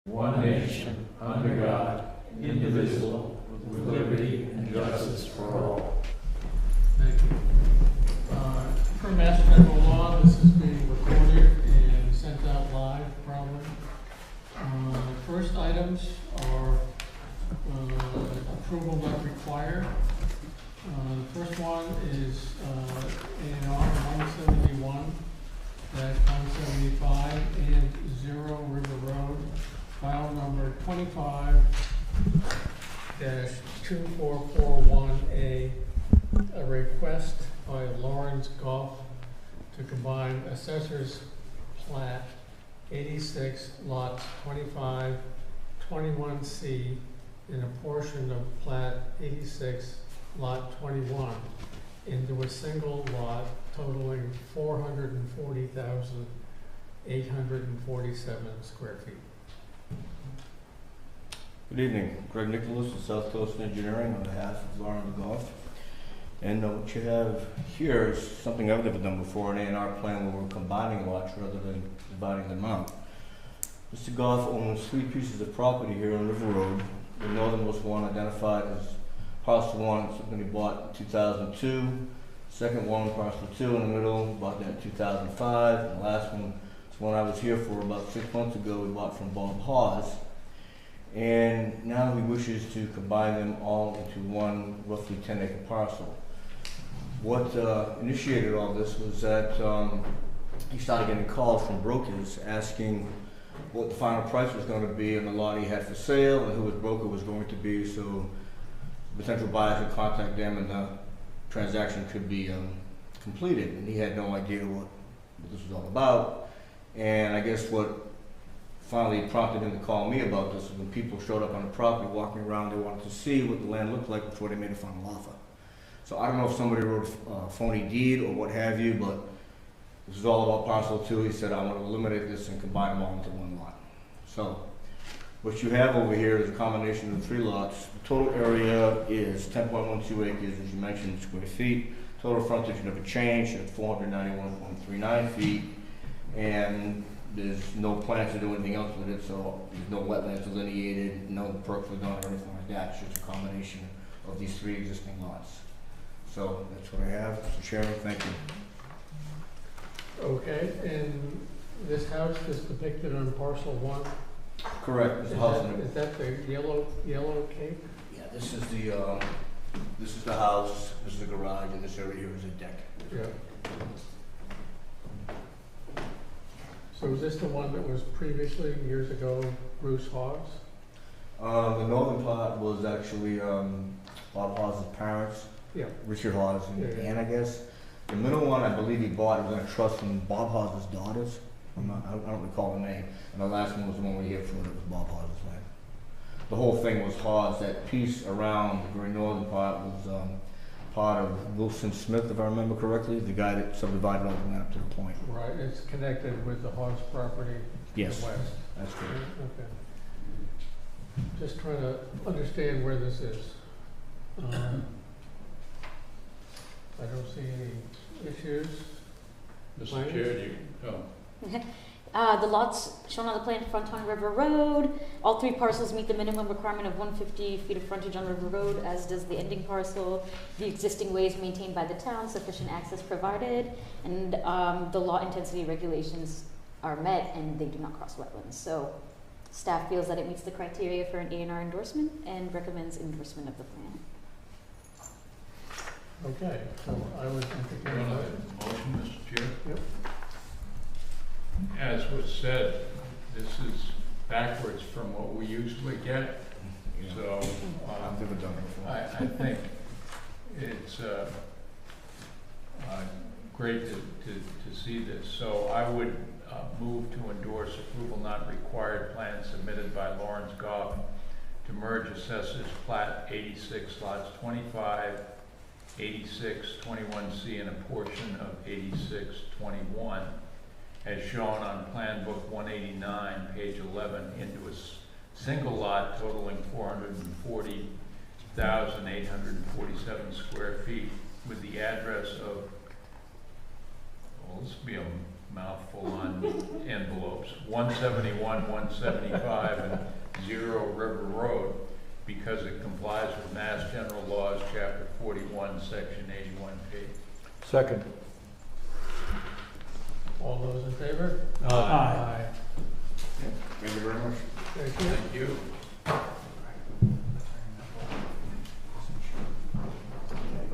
one nation, under God, indivisible, with liberty and justice for all. Thank you. Per Mass General Law, this is being recorded and sent out live, probably. First items are approval not required. The first one is A&R 171-175 and 0 River Road, file number 25-2441A, a request by Lawrence Goff to combine Assessor's Plat 86 lots 25, 21C in a portion of Plat 86 lot 21 into a single lot totaling 440,847 square feet. Good evening, Greg Nicholas of South Coast Engineering on behalf of Lauren Goff. And what you have here is something I've never done before, an A&R plan where we're combining lots rather than dividing them out. Mr. Goff owns 3 pieces of property here on River Road. The northernmost one identified as parcel 1, it's something he bought in 2002. Second one, parcel 2 in the middle, bought that in 2005. And the last one is one I was here for about 6 months ago, we bought from Bob Hawes. And now he wishes to combine them all into one roughly 10-acre parcel. What initiated all this was that he started getting calls from brokers asking what the final price was going to be on the lot he had for sale and who his broker was going to be, so potential buyers would contact them and the transaction could be completed. And he had no idea what this was all about. And I guess what finally prompted him to call me about this was when people showed up on the property walking around, they wanted to see what the land looked like before they made a final offer. So I don't know if somebody wrote a phony deed or what have you, but this is all about parcel 2. He said, I want to eliminate this and combine them all into one lot. So what you have over here is a combination of 3 lots. The total area is 10.12 acres, as you mentioned, square feet. Total frontage never changed at 491.39 feet. And there's no plans to do anything else with it, so there's no wetlands delineated, no perks were done or anything like that. It's just a combination of these 3 existing lots. So that's what I have, Mr. Chairman. Thank you. Okay, and this house is depicted on parcel 1? Correct. Is that the yellow cape? Yeah, this is the house, this is the garage, and this area here is a deck. Yeah. So is this the one that was previously, years ago, Bruce Hawes? The northern part was actually Bob Hawes' parents, Yeah. Richard Hawes and Yeah. Ann, I guess. The middle one, I believe he bought, was in a trust from Bob Hawes' daughters. I don't recall the name. And the last one was the one we here for, that was Bob Hawes' land. The whole thing was Hawes. That piece around the very northern part was part of Wilson Smith, if I remember correctly, the guy that subdivided all the land up to the point. Right, it's connected with the Hawes property to Yes, the west. that's correct. Okay. Just trying to understand where this is. I don't see any issues. Mr. Chair, do you, The lots shown on the plan front on River Road. All 3 parcels meet the minimum requirement of 150 feet of frontage on River Road, as does the ending parcel. The existing way is maintained by the town, sufficient access provided, and the lot intensity regulations are met and they do not cross wetlands. So staff feels that it meets the criteria for an A&R endorsement and recommends endorsement of the plan. Okay, so I would entertain a motion. motion, Mr. Chair? Yep. As was said, this is backwards from what we usually get. Yeah. So I've never done it before. I think it's great to see this. So I would move to endorse approval not required plan submitted by Lawrence Goff to merge Assessor's Plat 86 lots 25, 86, 21C and a portion of 86, 21 as shown on Plan Book 189, page 11, into a single lot totaling 440,847 square feet with the address of, well, this would be a mouthful on envelopes, 171, 175, and 0 River Road, because it complies with Mass General Laws, Chapter 41, Section 81P. Second. All those in favor? Aye. Thank you very much. Thank you. Thank you.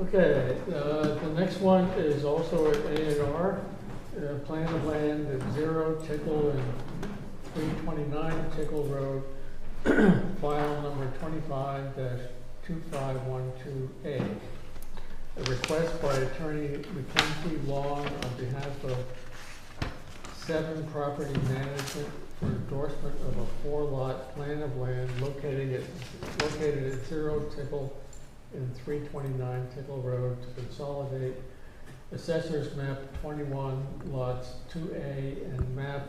Okay, the next one is also an A&R, plan of land at 0 Tickle and 329 Tickle Road, file number 25-2512A. A request by attorney Mackenzie Long on behalf of 7 Property Management for endorsement of a 4-lot plan of land located at 0 Tickle and 329 Tickle Road to consolidate Assessor's Map 21 lots 2A and map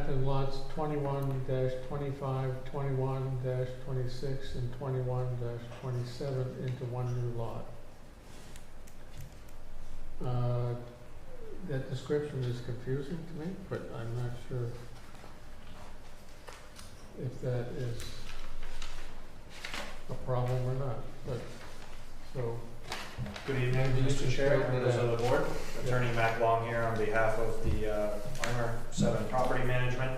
and lots 21-25, 21-26, and 21-27 into one new lot. That description is confusing to me, but I'm not sure if that is a problem or not, but, so. Good evening, Maybe you Mr. can Chair, straighten it members out. of the board. Attorney Matt Long here on behalf of the owner, 7 Property Management.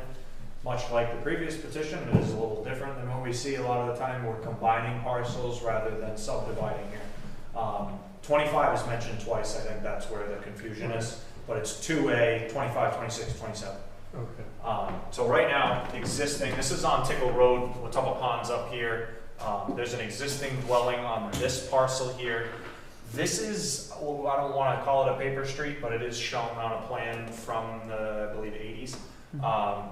Much like the previous petition, it is a little different than what we see a lot of the time. We're combining parcels rather than subdividing here. 25 is mentioned twice. I think that's where the confusion is, but it's 2A, 25, 26, 27. Okay. So right now, existing, this is on Tickle Road, Watuppa Pond's up here. There's an existing dwelling on this parcel here. This is, well, I don't want to call it a paper street, but it is shown on a plan from the, I believe, 80s.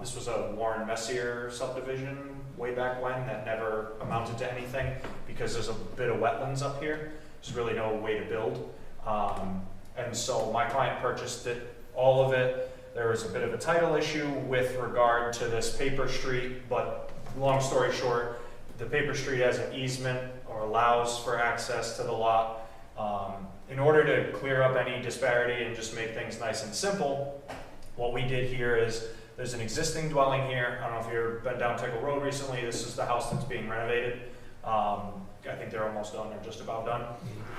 This was a Warren Messier subdivision way back when that never amounted to anything because there's a bit of wetlands up here. There's really no way to build. And so my client purchased it, all of it. There was a bit of a title issue with regard to this paper street, but long story short, the paper street has an easement or allows for access to the lot. In order to clear up any disparity and just make things nice and simple, what we did here is there's an existing dwelling here. I don't know if you've been down Tickle Road recently. This is the house that's being renovated. I think they're almost done, they're just about done.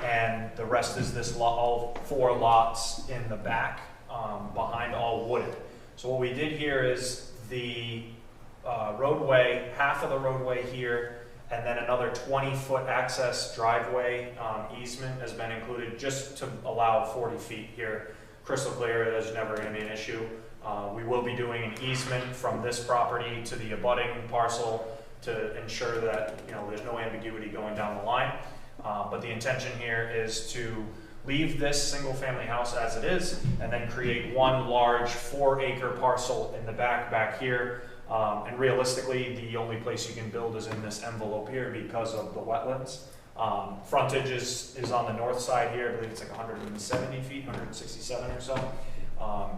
And the rest is this lot, all 4 lots in the back, behind, all wooded. So what we did here is the roadway, half of the roadway here, and then another 20-foot access driveway easement has been included just to allow 40 feet here. Crystal clear, there's never going to be an issue. We will be doing an easement from this property to the abutting parcel to ensure that there's no ambiguity going down the line. But the intention here is to leave this single-family house as it is, and then create one large 4-acre parcel in the back here. And realistically, the only place you can build is in this envelope here because of the wetlands. Frontage is on the north side here. I believe it's like 170 feet, 167 or so.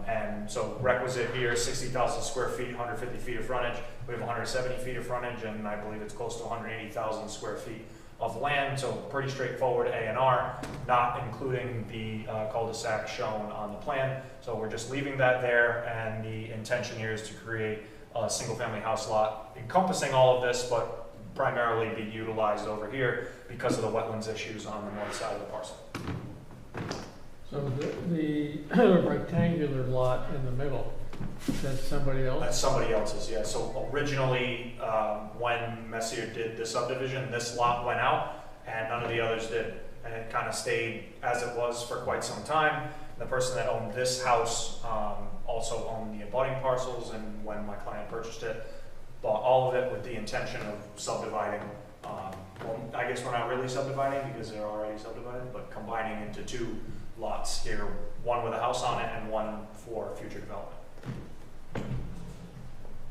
And so requisite here, 60,000 square feet, 150 feet of frontage. We have 170 feet of frontage, and I believe it's close to 180,000 square feet of land. So pretty straightforward A&R, not including the cul-de-sac shown on the plan. So we're just leaving that there, and the intention here is to create a single-family house lot encompassing all of this, but primarily be utilized over here because of the wetlands issues on the north side of the parcel. So the rectangular lot in the middle, that's somebody else? That's somebody else's, yeah. So originally, when Messier did the subdivision, this lot went out and none of the others did. And it kind of stayed as it was for quite some time. The person that owned this house also owned the abutting parcels, and when my client purchased it, bought all of it with the intention of subdividing. Well, I guess we're not really subdividing because they're already subdivided, but combining into 2 lots here, one with a house on it and one for future development.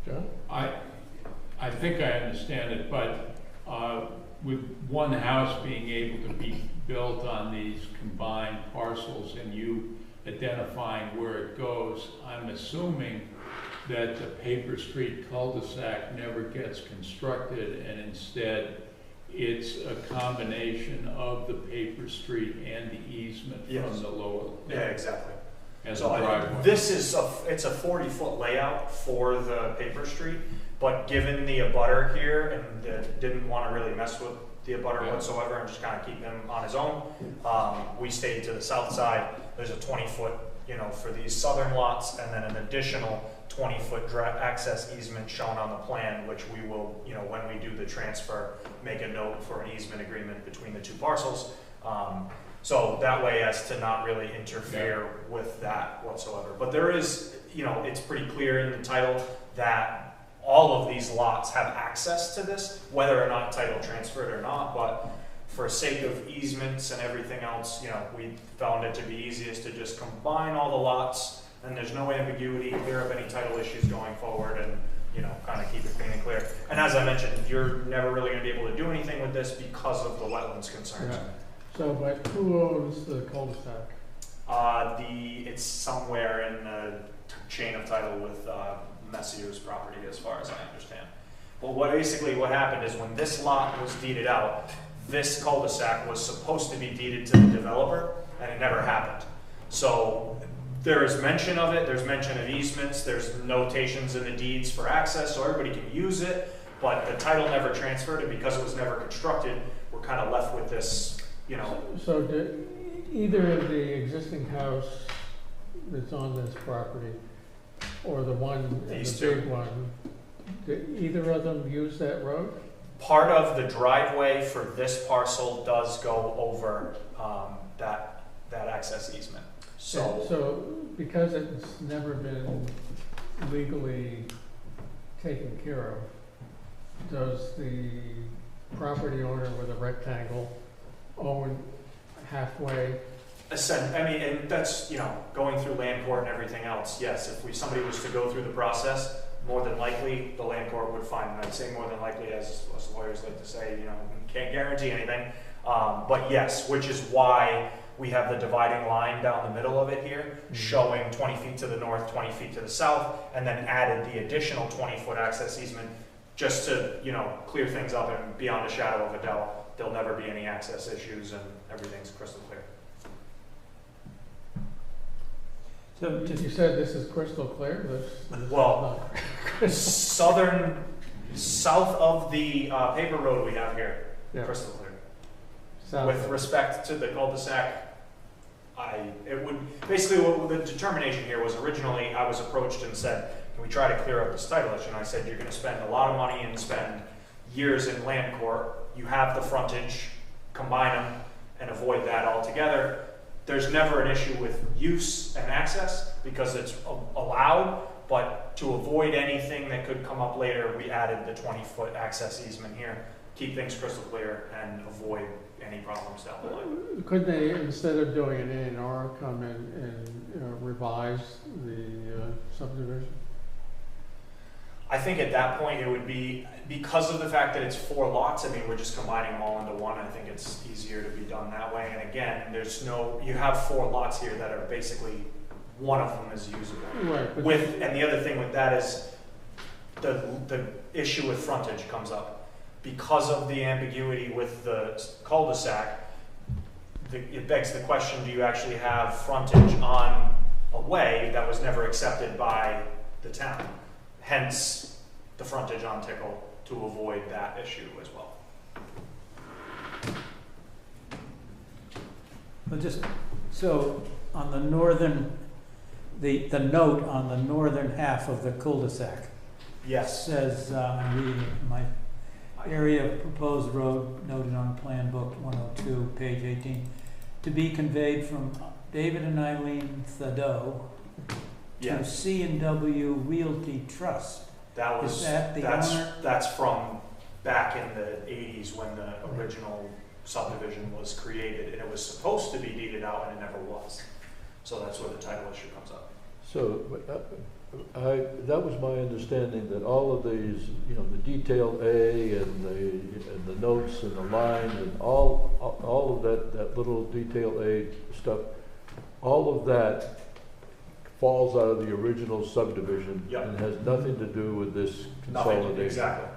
John? I think I understand it, but with one house being able to be built on these combined parcels and you identifying where it goes, I'm assuming that the paper street cul-de-sac never gets constructed, and instead it's a combination of the paper street and the easement Yes. from the lower. Yeah, exactly. As a So driveway. this is it's a 40-foot layout for the paper street, but given the abutter here and didn't want to really mess with the abutter Yeah. whatsoever and just kind of keep him on his own, we stayed to the south side. There's a 20-foot, for these southern lots, and then an additional 20-foot access easement shown on the plan, which we will, when we do the transfer, make a note for an easement agreement between the two parcels. So that way as to not really interfere with that whatsoever. But there is, it's pretty clear in the title that all of these lots have access to this, whether or not title transferred or not. But for sake of easements and everything else, we found it to be easiest to just combine all the lots, and there's no ambiguity, clear up any title issues going forward, and kind of keep it clean and clear. And as I mentioned, you're never really going to be able to do anything with this because of the wetlands concerns. Yeah. So, but who owns the cul-de-sac? It's somewhere in the chain of title with Messier's property, as far as I understand. But what happened is when this lot was deeded out, this cul-de-sac was supposed to be deeded to the developer, and it never happened. So there is mention of it, there's mention of easements, there's notations in the deeds for access, so everybody can use it, but the title never transferred, and because it was never constructed, we're kind of left with this, So did either of the existing house that's on this property, or the one, These the two. big one, did either of them use that road? part of the driveway for this parcel does go over that access easement. So because it's never been legally taken care of, does the property owner with a rectangle own halfway? And that's, going through land court and everything else, yes, if somebody was to go through the process, more than likely, the land court would find, and I'd say more than likely, as lawyers like to say, can't guarantee anything, but yes, which is why we have the dividing line down the middle of it here, showing 20 feet to the north, 20 feet to the south, and then added the additional 20-foot access easement, just to, clear things up, and beyond a shadow of a doubt, there'll never be any access issues, and everything's crystal clear. So just, You said this is crystal clear? This is Well, not. south of the paper road we have here, Yeah. crystal clear. South With of- respect to the cul-de-sac, basically what the determination here was, originally I was approached and said, can we try to clear up this title issue? And I said, you're gonna spend a lot of money and spend years in land court. You have the frontage, combine them and avoid that altogether. There's never an issue with use and access because it's allowed, but to avoid anything that could come up later, we added the 20-foot access easement here. Keep things crystal clear and avoid any problems down the line. Could they, instead of doing an A&R, come in and revise the subdivision? I think at that point it would be, because of the fact that it's 4 lots, we're just combining them all into one. I think it's easier to be done that way. And again, you have 4 lots here that are basically, one of them is usable. Right. But And the other thing with that is the issue with frontage comes up. Because of the ambiguity with the cul-de-sac, it begs the question, do you actually have frontage on a way that was never accepted by the town? Hence, the frontage on Tickle, to avoid that issue as well. well, just, so on the northern, the note on the northern half of the cul-de-sac Yes. says, I'm reading it, my area of proposed road noted on Plan Book 102, page 18, to be conveyed from David and Eileen Thadeau to Yes. C&W Realty Trust. That was, Is that the owner? that's from back in the 80s when the original subdivision was created, and it was supposed to be deeded out and it never was. So that's where the title issue comes up. So, that was my understanding, that all of these, the detail A and the notes and the lines and all of that little detail A stuff, all of that falls out of the original subdivision Yep. and has nothing to do with this Nothing, consolidation. exactly.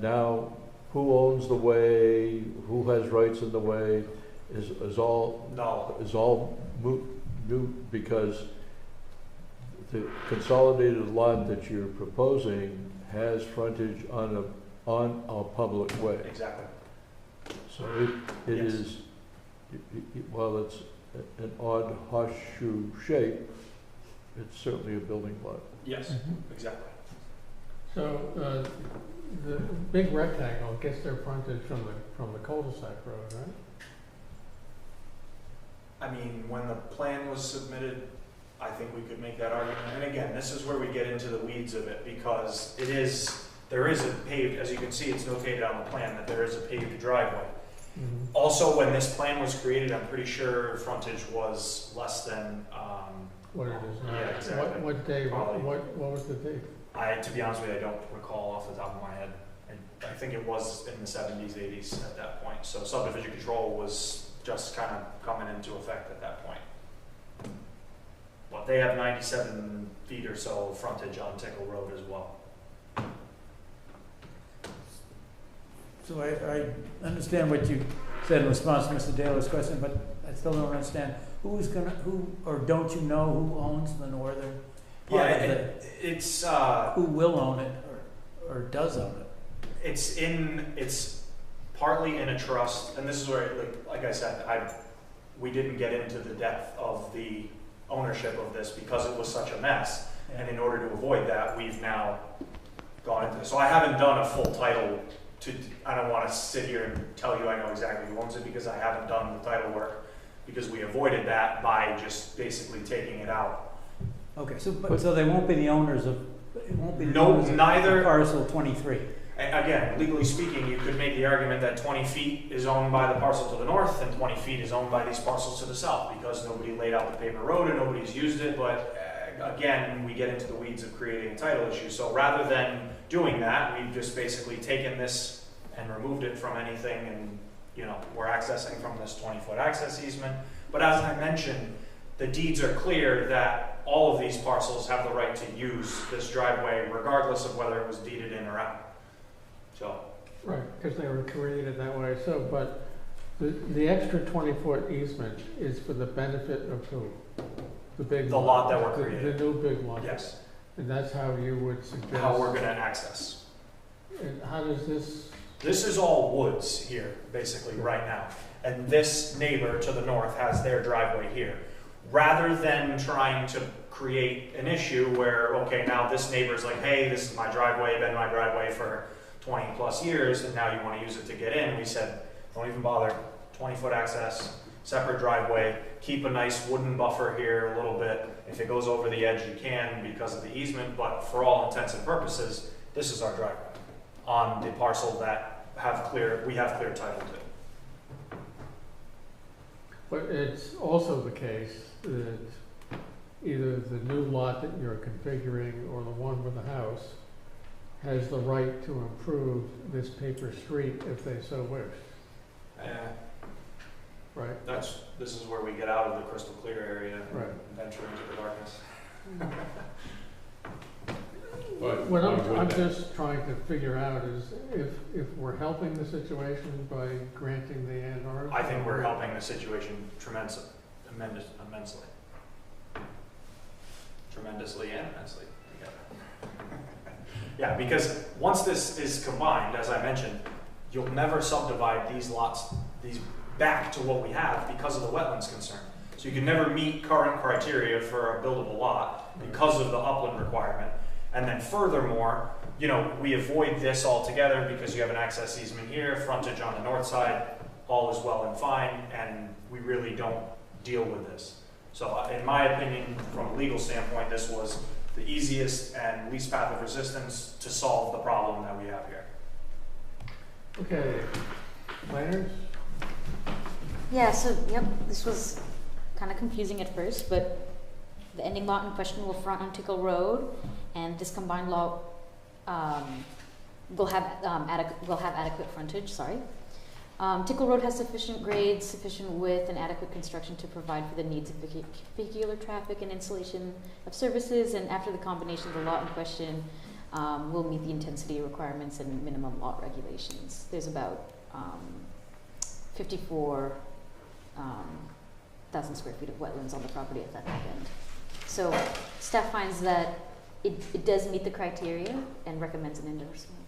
Now, who owns the way, who has rights in the way, is all No, moot because the consolidated lot that you're proposing has frontage on a public way. Exactly. So it Yes. is, while it's an odd horseshoe shape, it's certainly a building lot. Yes, Mhm. exactly. So, the big rectangle gets their frontage from the cul-de-sac road, right? I mean, when the plan was submitted, I think we could make that argument. And again, this is where we get into the weeds of it, because there is a paved, as you can see, it's notated on the plan that there is a paved driveway. Also, when this plan was created, I'm pretty sure frontage was less than, What it is now. Yeah, exactly. What day, Probably. what was the date? to be honest with you, I don't recall off the top of my head. I think it was in the 70s, 80s at that point. So subdivision control was just kind of coming into effect at that point. But they have 97 feet or so frontage on Tickle Road as well. So I understand what you said in response to Mr. Taylor's question, but I still don't understand or don't you know who owns the northern part of it? It's Who will own it or does own it? it's partly in a trust, and this is where, like I said, we didn't get into the depth of the ownership of this because it was such a mess. And in order to avoid that, we've now gone into this. So I haven't done a full title I don't want to sit here and tell you I know exactly who owns it because I haven't done the title work, because we avoided that by just basically taking it out. Okay, so they won't be the owners of, it won't be the No, owners of neither. parcel 23. Again, legally speaking, you could make the argument that 20 feet is owned by the parcel to the north and 20 feet is owned by these parcels to the south because nobody laid out the paper road and nobody's used it. But again, we get into the weeds of creating a title issue. So rather than doing that, we've just basically taken this and removed it from anything, and we're accessing from this 20-foot access easement. But as I mentioned, the deeds are clear that all of these parcels have the right to use this driveway regardless of whether it was deeded in or out. So, Right, because they were created that way, so, but the extra 20-foot easement is for the benefit of who? The big The lot that we're creating. The new big lot. yes, And that's how you would suggest. how we're going to access. And how does this, This is all woods here, basically, right now. And this neighbor to the north has their driveway here. Rather than trying to create an issue where, okay, now this neighbor's like, hey, this is my driveway, been my driveway for 20 plus years, and now you want to use it to get in, we said, don't even bother, 20-foot access, separate driveway, keep a nice wooden buffer here a little bit. If it goes over the edge, you can because of the easement, but for all intents and purposes, this is our driveway on the parcel that we have clear title to. but it's also the case that either the new lot that you're configuring or the one with the house has the right to improve this paper street if they so wish, right? This is where we get out of the crystal clear area and Right. venture into the darkness. But What why would I'm that? just trying to figure out is if we're helping the situation by granting the A&R. I think we're helping the situation immensely. Tremendously and immensely together. Yeah, because once this is combined, as I mentioned, you'll never subdivide these lots, back to what we have because of the wetlands concern. So you can never meet current criteria for a buildable lot because of the upland requirement. And then furthermore, we avoid this altogether because you have an access easement here, frontage on the north side, all is well and fine, and we really don't deal with this. So in my opinion, from a legal standpoint, this was the easiest and least path of resistance to solve the problem that we have here. Okay, planners? Yeah, so, yep, this was kind of confusing at first, but the ending lot in question will front on Tickle Road, and this combined lot will have adequate frontage, Tickle Road has sufficient grades, sufficient width, and adequate construction to provide for the needs of vehicular traffic and installation of services, and after the combination, the lot in question will meet the intensity requirements and minimum lot regulations. There's about 54 1,000 square feet of wetlands on the property at that back end. So staff finds that it does meet the criteria and recommends an endorsement.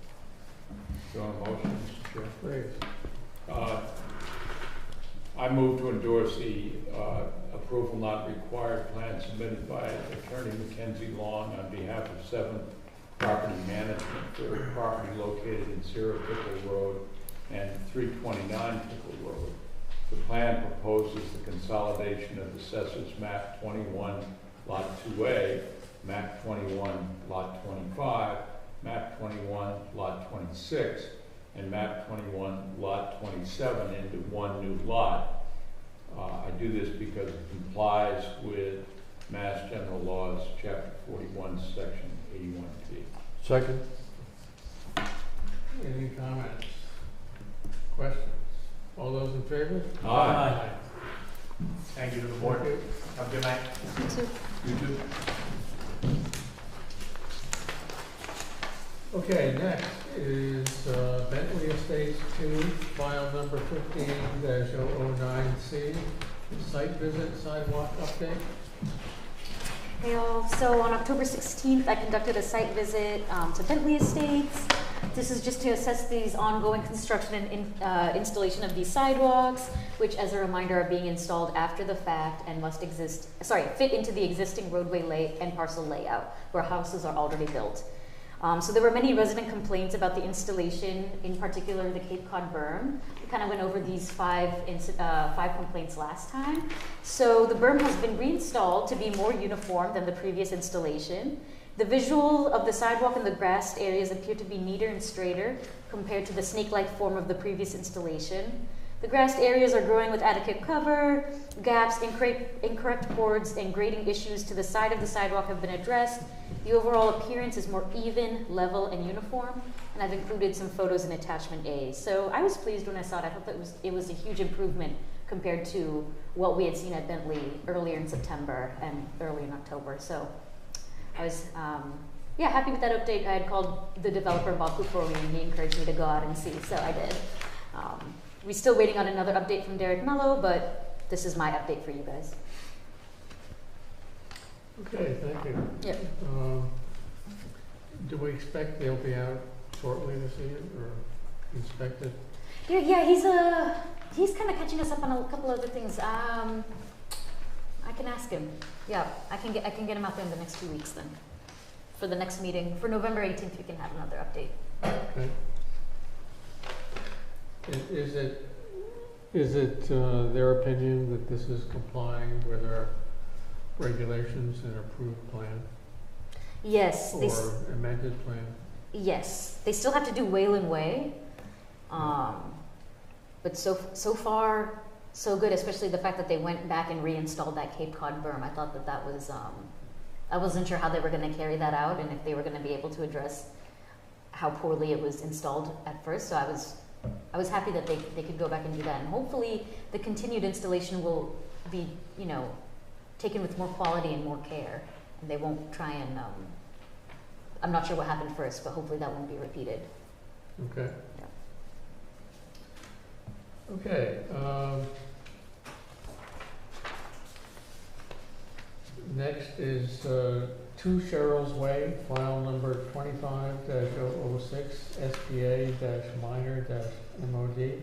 Do you want a motion, Mr. Chair? Please. I move to endorse the approval not required plan submitted by Attorney Mackenzie Long on behalf of 7 Property Management for property located in 0 Pickle Road and 329 Pickle Road. The plan proposes the consolidation of Assessors Map 21, Lot 2A, Map 21, Lot 25, Map 21, Lot 26, and Map 21, Lot 27 into one new lot. I do this because it complies with Mass General Laws, Chapter 41, Section 81P. Second? Any comments? Questions? All those in favor? Aye. Thank you to the board. Thank you. Have a good night. So You too? Okay, next is Bentley Estates 2, file number 15-009C, site visit sidewalk update. Hey all, so on October 16th, I conducted a site visit to Bentley Estates. This is just to assess these ongoing construction and installation of these sidewalks, which as a reminder are being installed after the fact and must fit into the existing roadway and parcel layout where houses are already built. So there were many resident complaints about the installation, in particular the Cape Cod berm. We kind of went over these five complaints last time. So the berm has been reinstalled to be more uniform than the previous installation. The visual of the sidewalk and the grassed areas appear to be neater and straighter compared to the snake-like form of the previous installation. The grassed areas are growing with adequate cover, gaps, incorrect boards, and grading issues to the side of the sidewalk have been addressed. The overall appearance is more even, level, and uniform, and I've included some photos in attachment A. So I was pleased when I saw it. I thought that it was a huge improvement compared to what we had seen at Bentley earlier in September and early in October. So I was happy with that update. I had called the developer Bob Kufori, and he encouraged me to go out and see, so I did. We're still waiting on another update from Derek Mello, but this is my update for you guys. Okay, thank you. Yep. Do we expect they'll be out shortly this year or inspected? Yeah, he's kind of catching us up on a couple other things. I can ask him. Yeah, I can get him out there in the next 2 weeks then. For the next meeting, for November 18th, we can have another update. Okay. Is it their opinion that this is complying with our regulations and approved plan Yes, or amended plan? yes, they still have to do Wayland Way, but so far so good. Especially the fact that they went back and reinstalled that Cape Cod berm. I thought that was I wasn't sure how they were going to carry that out and if they were going to be able to address how poorly it was installed at first. So I was happy that they could go back and do that, and hopefully the continued installation will be, taken with more quality and more care, and they won't try and, I'm not sure what happened first, but hopefully that won't be repeated. Okay. Yeah. Okay. Next is 2 Cheryl's Way, file number 25-006, SPA-minor-MOD.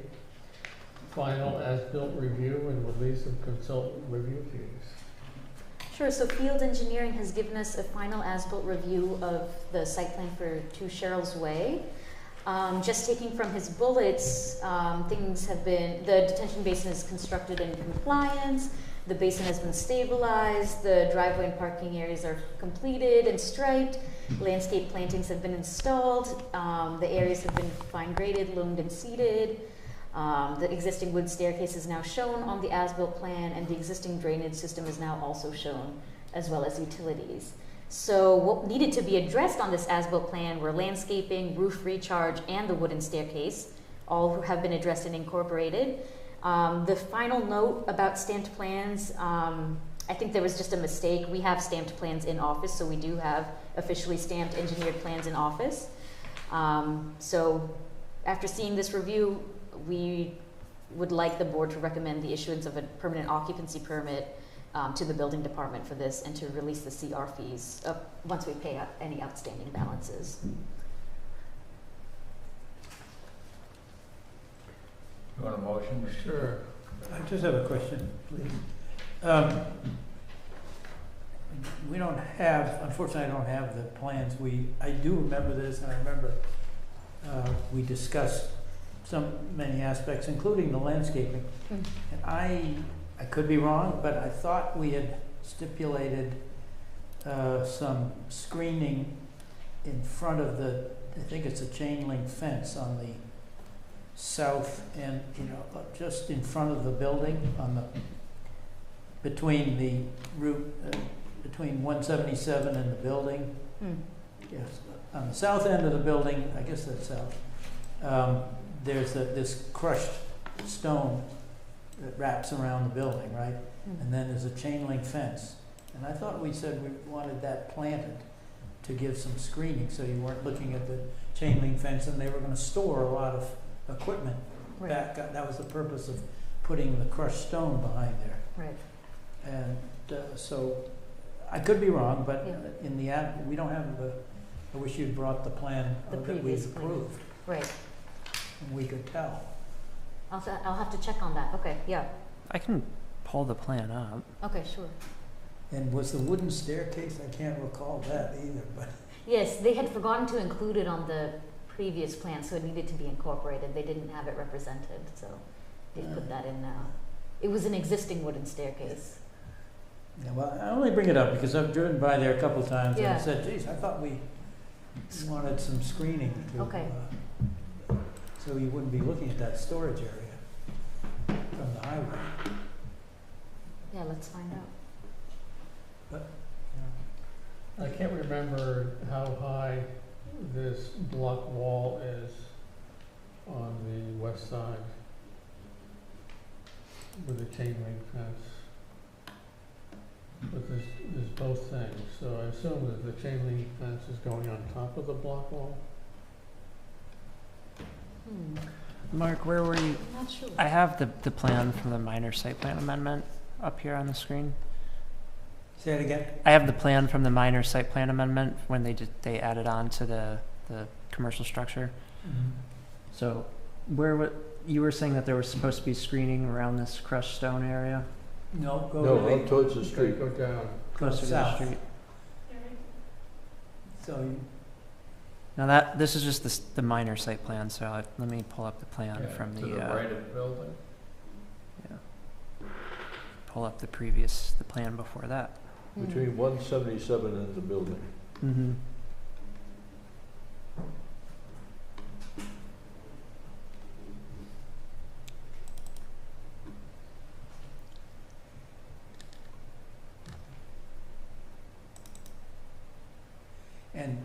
Final as-built review and release of consultant review fees. Sure, so Field Engineering has given us a final as-built review of the site plan for 2 Cheryl's Way. Just taking from his bullets, the detention basin is constructed in compliance, the basin has been stabilized, the driveway and parking areas are completed and striped, landscape plantings have been installed, the areas have been fine graded, loamed and seeded, the existing wood staircase is now shown on the as-built plan, and the existing drainage system is now also shown, as well as utilities. So what needed to be addressed on this as-built plan were landscaping, roof recharge, and the wooden staircase. All have been addressed and incorporated. The final note about stamped plans, I think there was just a mistake. We have stamped plans in office, so we do have officially stamped engineered plans in office. So after seeing this review, we would like the board to recommend the issuance of a permanent occupancy permit to the building department for this and to release the CR fees once we pay out any outstanding balances. You want a motion? Sure. I just have a question, please. We don't have, unfortunately, I don't have the plans. I do remember this, and I remember we discussed many aspects, including the landscaping. Mm. And I could be wrong, but I thought we had stipulated some screening in front of I think it's a chain link fence on the south end, just in front of the building, between the route, between 177 and the building. Mm. Yes, on the south end of the building, I guess that's south, there's this crushed stone that wraps around the building, right? Mm. And then there's a chain link fence. And I thought we said we wanted that planted to give some screening, so you weren't looking at the chain link fence, and they were gonna store a lot of equipment Right. back. That was the purpose of putting the crushed stone behind there. Right. And so, I could be wrong, but Yeah. in the we don't have I wish you'd brought the plan The that we previous plan. approved, Right. and we could tell. I'll have to check on that. Okay, yeah. I can pull the plan up. Okay, sure. And was the wooden staircase, I can't recall that either, but Yes, they had forgotten to include it on the previous plan, so it needed to be incorporated. They didn't have it represented, so they put that in now. It was an existing wooden staircase. yeah, well, I only bring it up because I've driven by there a couple of times and I Yeah. said, geez, I thought we wanted some screening to, Okay. So you wouldn't be looking at that storage area from the highway. Yeah, let's find out. Yeah. I can't remember how high this block wall is on the west side with the chain link fence. But there's both things, so I assume that the chain link fence is going on top of the block wall? Mark, where were you? I'm not sure. I have the plan from the minor site plan amendment up here on the screen. Say it again? I have the plan from the minor site plan amendment when they added on to the commercial structure. So you were saying that there was supposed to be screening around this crushed stone area? No, go No, to out towards the street. Go down. Closer to the south. street. So Now this is just the minor site plan, so let me pull up the plan Yeah, from to the, right of the building. pull up the plan before that. Between 177 and the building. Mm-hmm. And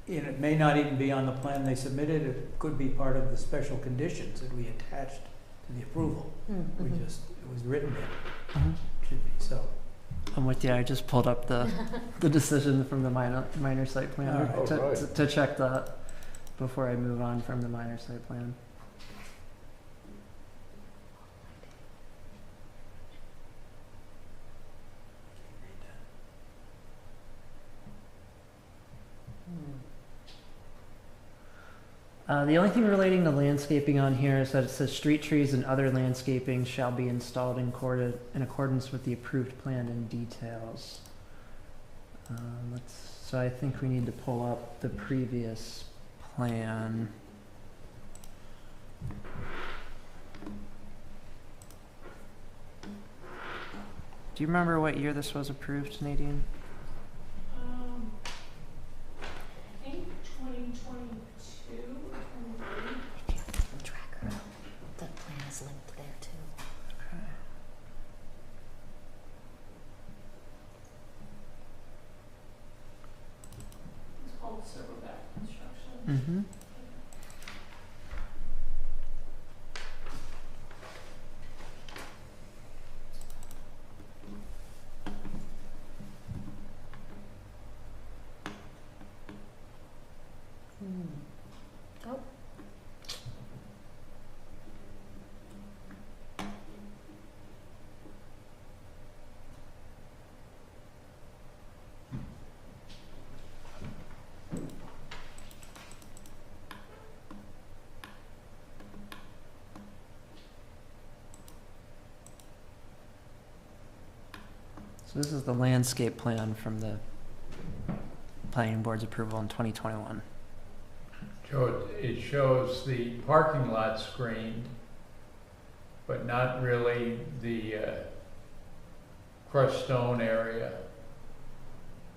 it may not even be on the plan they submitted, it could be part of the special conditions that we attached to the approval. Mm-hmm. It was written there, Mhm. should be, so. I'm with you. I just pulled up the decision from the minor site plan All right. Oh, right. to check that before I move on from the minor site plan. The only thing relating to landscaping on here is that it says street trees and other landscaping shall be installed in accordance with the approved plan and details. So I think we need to pull up the previous plan. Do you remember what year this was approved, Nadine? I think 2022 or 23. If you have the tracker, the plan is linked there too. Okay. It's called Silverback Construction. Mm-hmm. Oh. So this is the landscape plan from the planning board's approval in 2021. Joe, it shows the parking lot screened, but not really the crushed stone area.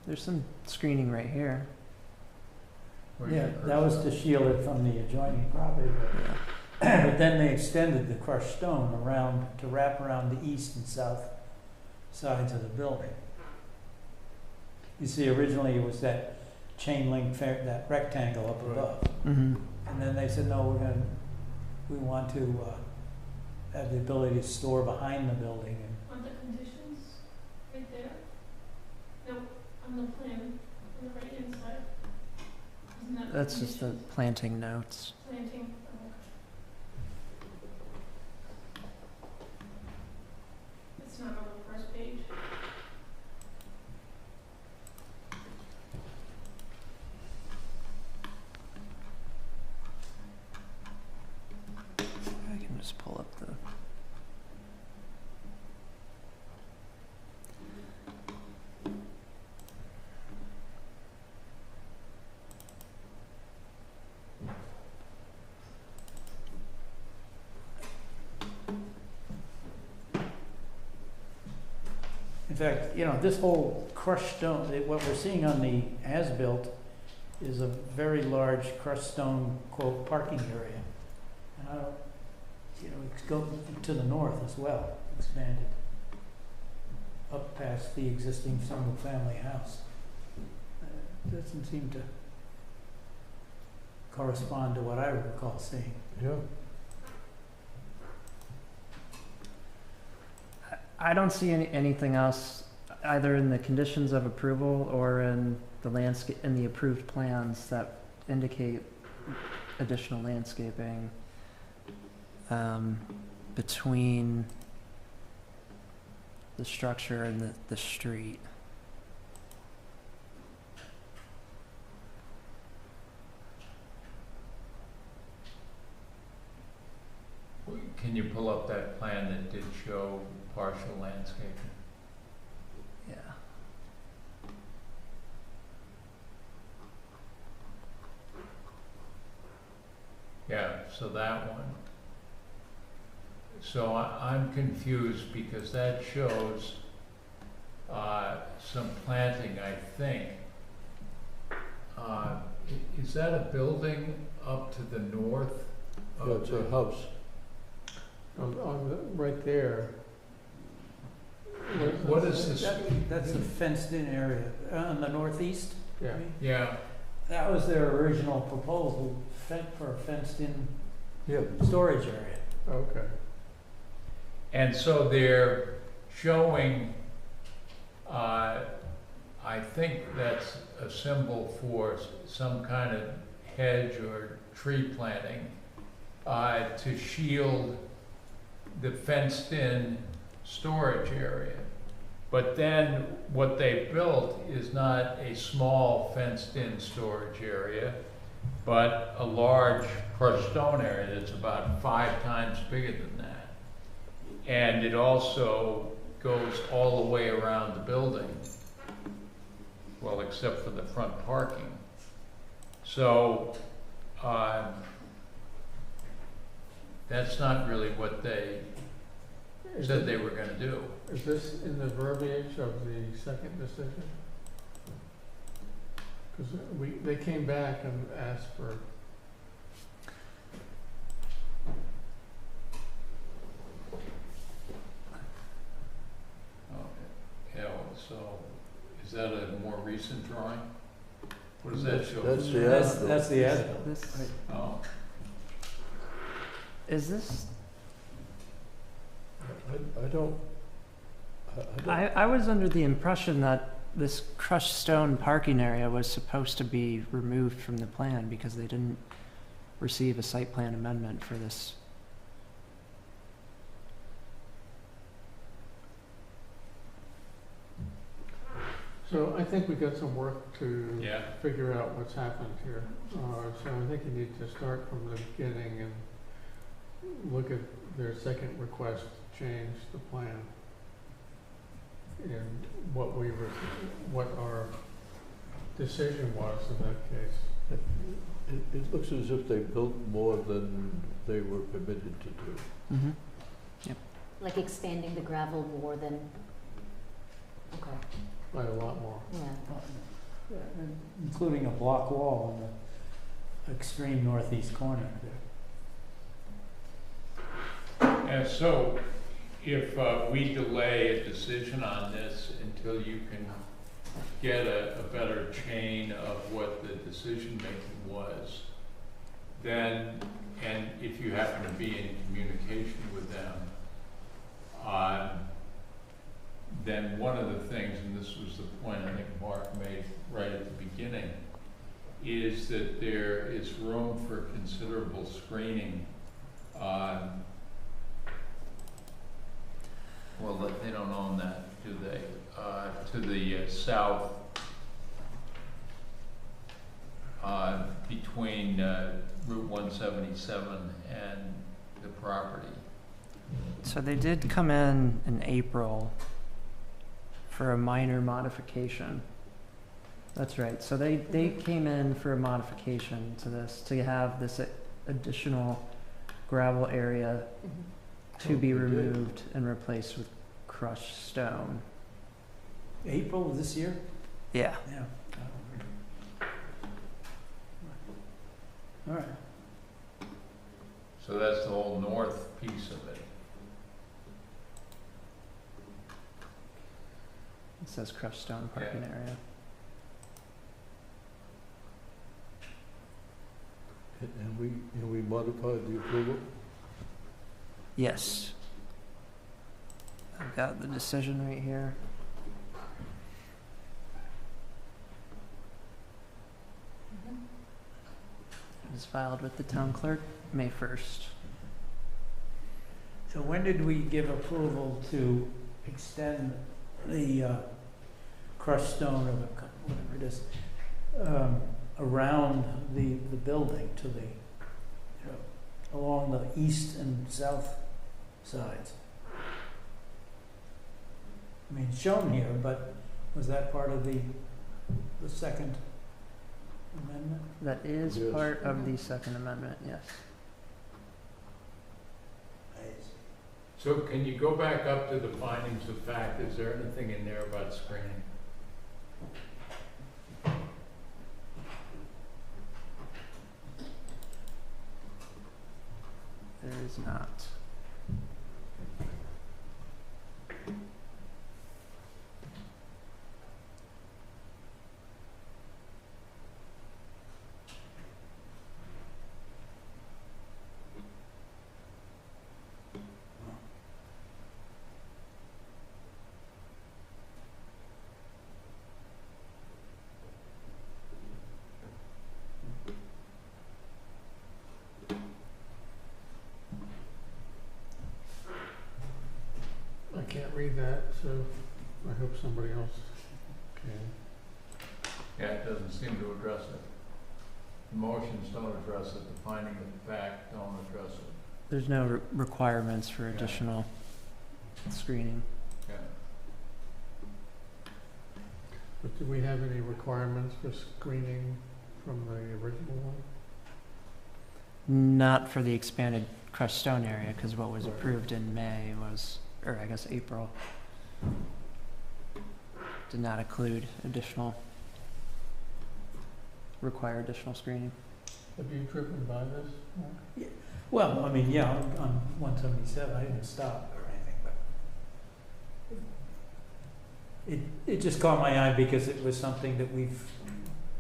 There's some screening right here. where Yeah, your that was crushed to shield it from the adjoining property. Yeah. But then they extended the crushed stone around, to wrap around the east and south sides of the building. You see, originally it was that chain link, that rectangle up Right. above. Mm-hmm. And then they said, no, we want to have the ability to store behind the building. And On the conditions, right there? No, on the plan, on the right hand side. Isn't that the That's just the conditions? planting notes. Planting, it's not on the first page. I can just pull up the. in fact, this whole crushed stone, what we're seeing on the as-built is a very large crushed stone, quote, parking area. And I don't, it's go to the north as well, expanded up past the existing single-family house. Doesn't seem to correspond to what I recall seeing. Yeah. I don't see anything else either in the conditions of approval or in the landscape, in the approved plans that indicate additional landscaping between the structure and the street. Can you pull up that plan that did show partial landscaping? Yeah. Yeah, so that one. So I'm confused because that shows some planting, I think. Is that a building up to the north? Yeah, it's a house. Right there. What is this? That's a fenced-in area on the northeast. Yeah. Yeah, That was their original proposal for a fenced-in Yeah. storage area. Okay. and so they're showing, I think that's a symbol for some kind of hedge or tree planting, to shield the fenced-in storage area. But then what they built is not a small fenced-in storage area, but a large crushed stone area that's about 5 times bigger than that. And it also goes all the way around the building, well, except for the front parking. So, that's not really what they said they were gonna do. Is this in the verbiage of the second decision? Because they came back and asked for, Yeah, so, is that a more recent drawing? What does that show? That's the That's, as-built. that's the as-built. This, Oh, is this? I don't, I was under the impression that this crushed stone parking area was supposed to be removed from the plan because they didn't receive a site plan amendment for this. so I think we got some work to yeah, figure out what's happened here. So I think you need to start from the beginning and look at their second request to change the plan. in what our decision was in that case. It looks as if they built more than they were permitted to do. Mm-hmm. Like expanding the gravel more than, okay, By a lot more. yeah. Including a block wall in the extreme northeast corner there. And so, if we delay a decision on this until you can get a better chain of what the decision-making was, then, and if you happen to be in communication with them, then one of the things, and this was the point I think Mark made right at the beginning, is that there is room for considerable screening on, well, they don't own that, do they? To the south, between Route 177 and the property. So they did come in April for a minor modification. That's right. So they came in for a modification to this, to have this additional gravel area to be Oh, they did. removed and replaced with crushed stone. April of this year? Yeah. Yeah. All right. So that's the whole north piece of it. It says crushed stone parking area. And we modified the approval? Yes. I've got the decision right here. It was filed with the town clerk May 1st. So when did we give approval to extend the crushed stone or whatever it is around the building to the, along the east and south sides? I mean, it's shown here, but was that part of the second amendment? That is Yes. part of the Second Amendment, yes. So can you go back up to the findings of fact? Is there anything in there about screening? There is not. I can't read that, so I hope somebody else can. Yeah, it doesn't seem to address it. The motions don't address it, the finding of fact don't address it. There's no requirements for Yeah. additional screening. Yeah. But do we have any requirements for screening from the original one? Not for the expanded crushed stone area, because what was Right. approved in May was, or I guess April, did not include require additional screening. Have you driven by this, Mark? Well, I mean, yeah, on 177, I didn't stop or anything, but it just caught my eye because it was something that we've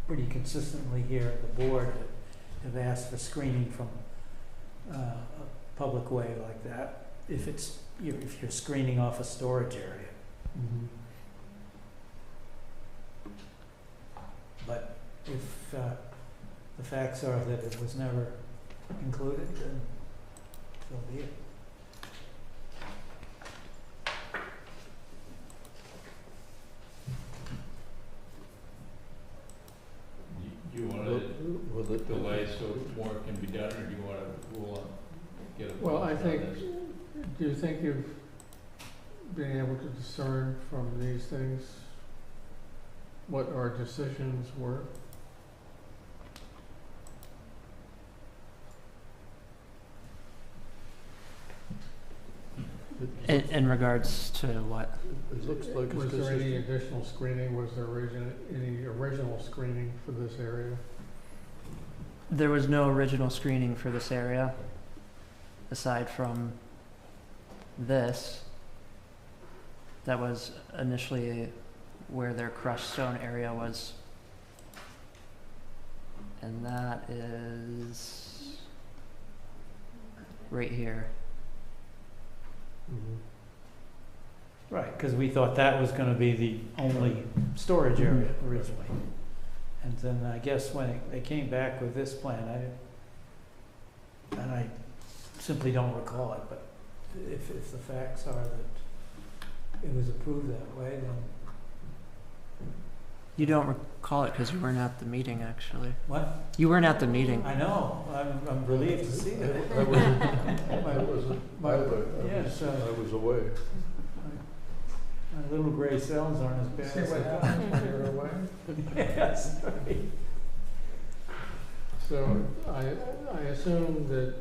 pretty consistently here at the board have asked for screening from a public way like that, if it's, if you're screening off a storage area. Mm-hmm. But if the facts are that it was never included, then so be it. You want to delay so more can be done, or do you want to rule on, get a Well, vote I on think, this? do you think you've being able to discern from these things what our decisions were? In regards to what? It looks like it's Was there any consistent. additional screening, was there any original screening for this area? There was no original screening for this area, aside from this. That was initially where their crushed stone area was. And that is right here. Right, because we thought that was gonna be the only storage area originally. And then I guess when they came back with this plan, I simply don't recall it, but if the facts are that it was approved that way, then You don't recall it because you weren't at the meeting, actually. what? You weren't at the meeting. I know, I'm relieved to see that. I wasn't either. Yes, I was away. my little gray cells aren't as bad See as what I thought. happens when you're away? Yes, right. So I assume that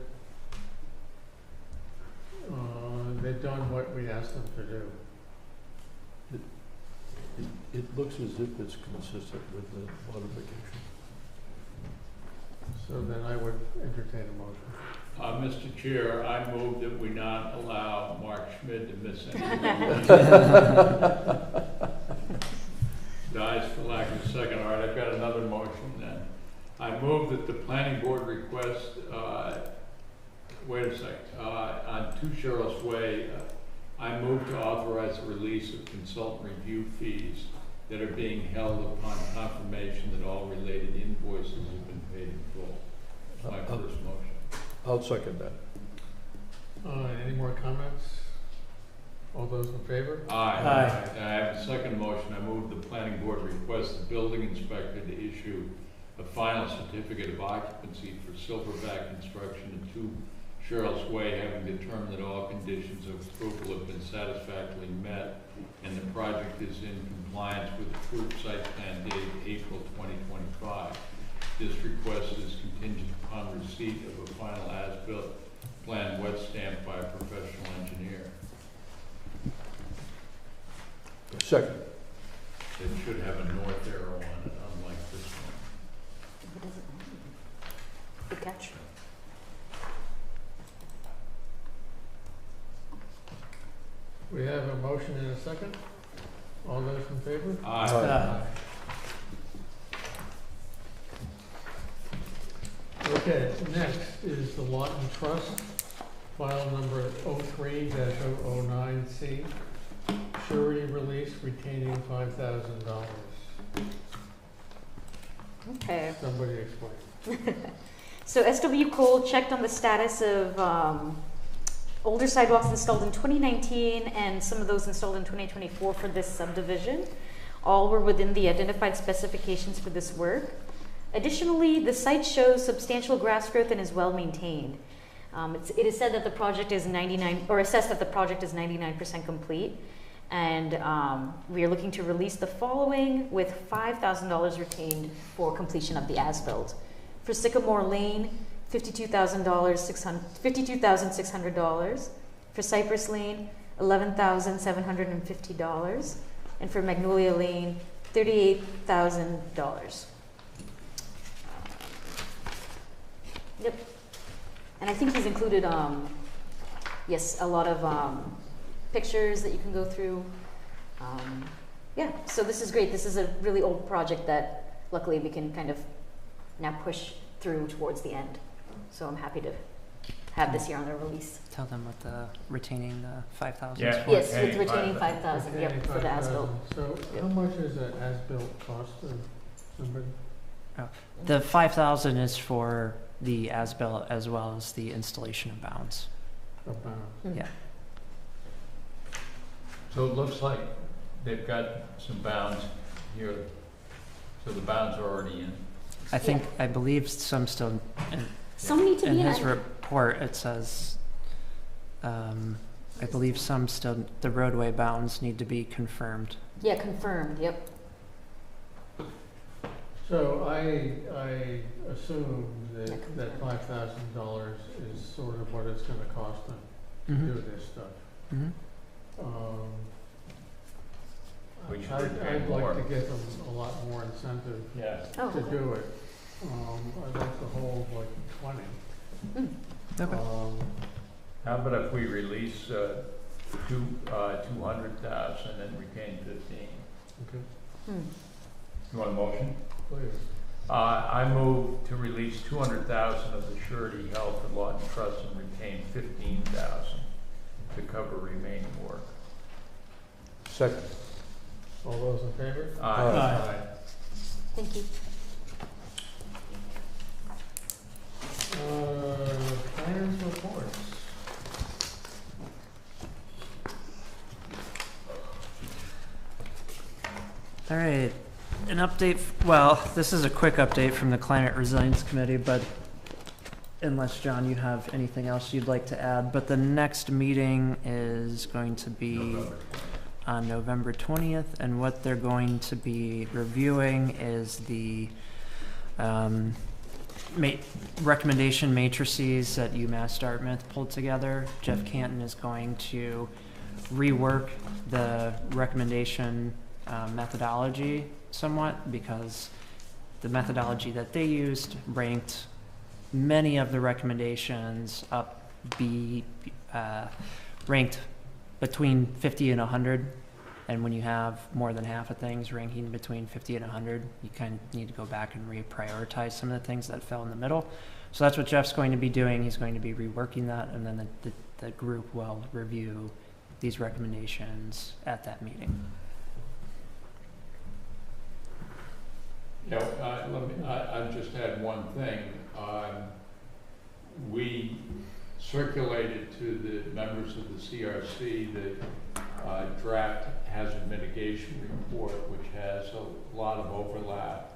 they've done what we asked them to do. It looks as if it's consistent with the modification. So then I would entertain a motion. Mr. Chair, I move that we not allow Mark Schmid to miss any. Dies for lack of a second. All right, I've got another motion then. I move that the planning board request, wait a sec, on 2 Cheryl's Way, I move to authorize the release of consultant review fees that are being held upon confirmation that all related invoices have been paid in full. That's my first motion. I'll second that. Any more comments? All those in favor? Aye. Aye. And I have a second motion. I move the planning board request the building inspector to issue a final certificate of occupancy for Silverback Construction at 2 Cheryl's Way, having determined that all conditions of approval have been satisfactorily met and the project is in compliance with approved site plan dated April 2025. This request is contingent upon receipt of a final as-built plan wet stamped by a professional engineer. Second. It should have a north arrow on it, unlike this one. What is it? Good catch. We have a motion and a second. All those in favor? Aye. Okay, next is the Lawton Trust, file number 03-009C, surety release retaining $5,000. Okay. Somebody explain. So SW Cole checked on the status of older sidewalks installed in 2019 and some of those installed in 2024 for this subdivision. All were within the identified specifications for this work. Additionally, the site shows substantial grass growth and is well maintained. It is said that the project is assessed that the project is 99% complete. And we are looking to release the following with $5,000 retained for completion of the as-built. For Sycamore Lane, $52,600. For Cypress Lane, $11,750. And for Magnolia Lane, $38,000. Yep. And I think he's included, yes, a lot of pictures that you can go through. Yeah, so this is great. This is a really old project that luckily we can kind of now push through towards the end. So I'm happy to have this here on the release. Tell them what the retaining the 5,000 Yeah. is for. Yes, with retaining 5,000, yep, Retaining for the as-built. 5,000. So Yep. how much is an as-built cost to somebody? The 5,000 is for the as-built as well as the installation of bounds. About, Yeah. So it looks like they've got some bounds here, so the bounds are already in. I believe some still, Some need to in be in. his report, it says, I believe some still, the roadway bounds need to be confirmed. Yeah, confirmed, yep. So I assume that $5,000 is sort of what it's gonna cost them to do this stuff. Mm-hmm. We should pay I'd more. like to give them a lot more incentive Yeah. Oh, to do it. I'd like to hold like 20. Okay. How about if we release 200,000 and retain 15? Okay, hmm. You want a motion? please. I move to release 200,000 of the surety held for Lawton Trust and retain 15,000 to cover remaining work. Second. All those in favor? Aye. Thank you. Planners reports. All right, an update, well, this is a quick update from the Climate Resilience Committee, but unless, John, you have anything else you'd like to add, but the next meeting is going to be on November 20th, and what they're going to be reviewing is the recommendation matrices that UMass Dartmouth pulled together. Jeff Canton is going to rework the recommendation methodology somewhat, because the methodology that they used ranked many of the recommendations up ranked between 50 and 100, and when you have more than half of things ranking between 50 and 100, you kind of need to go back and reprioritize some of the things that fell in the middle. So that's what Jeff's going to be doing. He's going to be reworking that, and then the group will review these recommendations at that meeting. Yeah, I'll just add one thing. We circulated to the members of the CRC the draft hazard mitigation report, which has a lot of overlap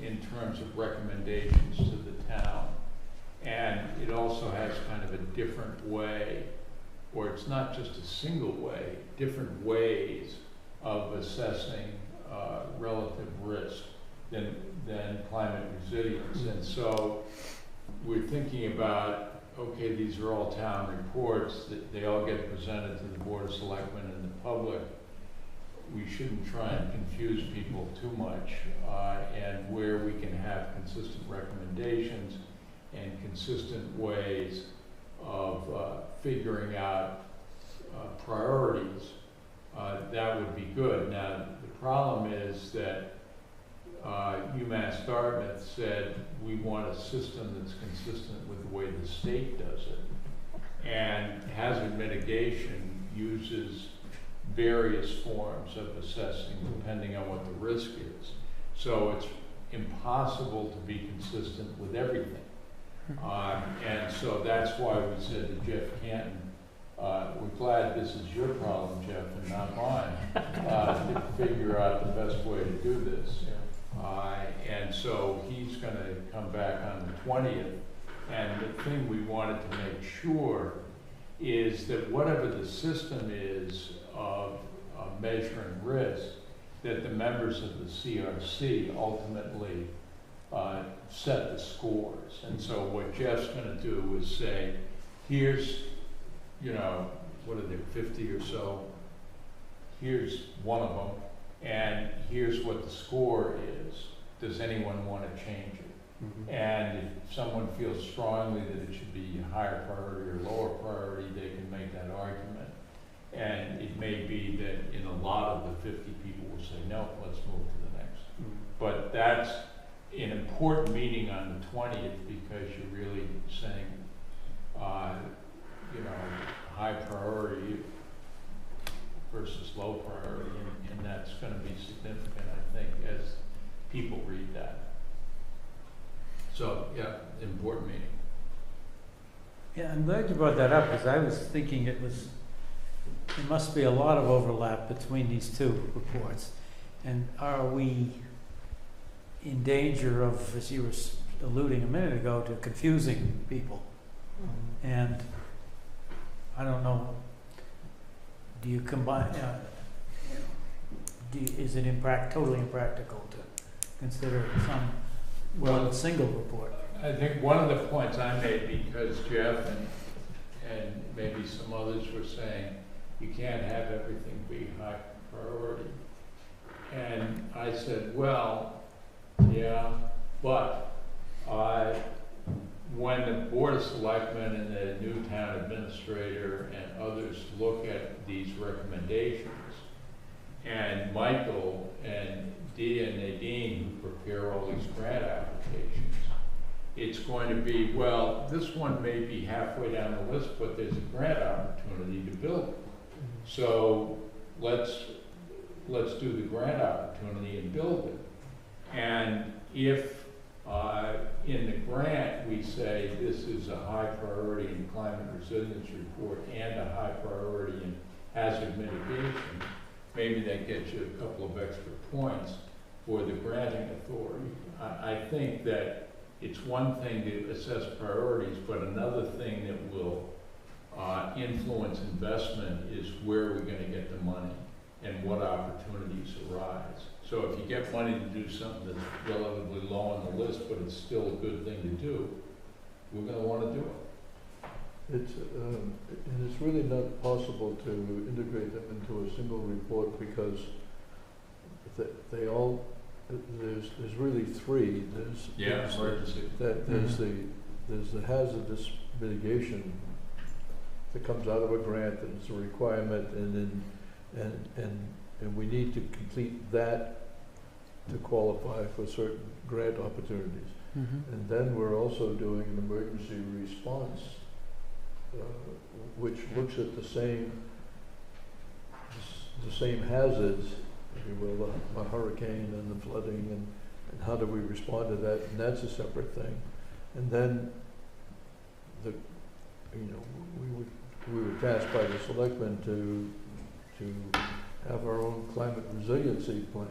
in terms of recommendations to the town. And it also has kind of a different way, or it's not just a single way, different ways of assessing relative risk than climate resilience. And so we're thinking about, okay, these are all town reports, that they all get presented to the Board of Selectmen and the public. We shouldn't try and confuse people too much, and where we can have consistent recommendations and consistent ways of figuring out priorities, that would be good. Now, the problem is that UMass Dartmouth said we want a system that's consistent with the way the state does it. And hazard mitigation uses various forms of assessing depending on what the risk is. So it's impossible to be consistent with everything. And so that's why we said to Jeff Canton, we're glad this is your problem, Jeff, and not mine, to figure out the best way to do this. And so he's going to come back on the 20th. And the thing we wanted to make sure is that whatever the system is of measuring risk, that the members of the CRC ultimately set the scores. And so what Jeff's going to do is say, here's, what are there, 50 or so? Here's one of them. And here's what the score is. Does anyone want to change it? Mm-hmm. And if someone feels strongly that it should be a higher priority or lower priority, they can make that argument. And it may be that in a lot of the 50 people will say, no, let's move to the next. Mm-hmm. But that's an important meeting on the 20th, because you're really saying, high priority versus low priority, and that's going to be significant, I think, as people read that. So, yeah, important meeting. Yeah, I'm glad you brought that up, because I was thinking there must be a lot of overlap between these two reports. And are we in danger of, as you were alluding a minute ago, to confusing people? And I don't know do you combine, is it totally impractical to consider one single report? I think one of the points I made, because Jeff and maybe some others were saying, you can't have everything be high priority. And I said, well, yeah, but when the Board of Selectmen and the new town administrator and others look at these recommendations, and Michael and Dee and Nadine who prepare all these grant applications, it's going to be, well, this one may be halfway down the list, but there's a grant opportunity to build it. So let's do the grant opportunity and build it. And if in the grant we say this is a high priority in climate resilience report and a high priority in hazard mitigation, maybe that gets you a couple of extra points for the granting authority. I think that it's one thing to assess priorities, but another thing that will influence investment is where we're going to get the money and what opportunities arise. So if you get money to do something that's relatively low on the list, but it's still a good thing to do, we're going to want to do it. And it's really not possible to integrate them into a single report because they all, there's really three. There's Emergency. There's the hazardous mitigation that comes out of a grant, and it's a requirement, and we need to complete that to qualify for certain grant opportunities. Mm-hmm. And then we're also doing an emergency response, which looks at the same hazards, if you will, the hurricane and the flooding, and how do we respond to that, and that's a separate thing. And then we were tasked by the selectmen to have our own climate resiliency plan,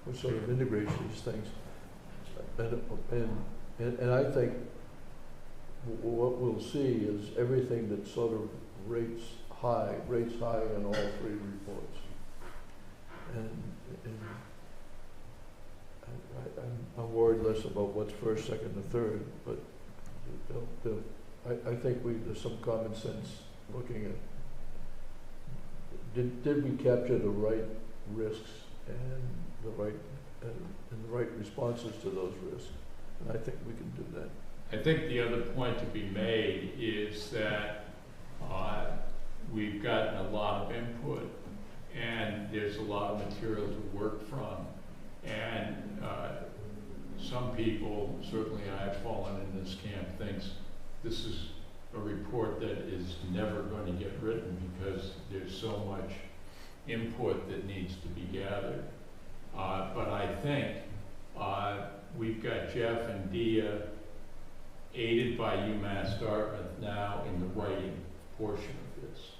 which sort of integrates these things. And I think what we'll see is everything that sort of rates high in all three reports. And I'm worried less about what's first, second, and third, but I think there's some common sense looking at did we capture the right risks and the right responses to those risks? And I think we can do that. I think the other point to be made is that we've gotten a lot of input and there's a lot of material to work from. And some people, certainly I've fallen in this camp, thinks this is a report that is never going to get written because there's so much input that needs to be gathered. But I think we've got Jeff and Dia aided by UMass Dartmouth now in the writing portion of this.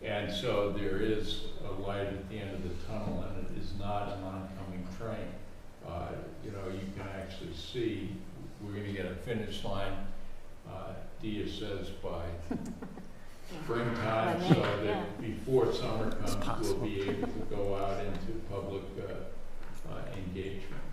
And so there is a light at the end of the tunnel, and it is not an oncoming train. You can actually see we're going to get a finish line, Dia says, by springtime, so that before summer comes, we'll be able to go out into public engagement.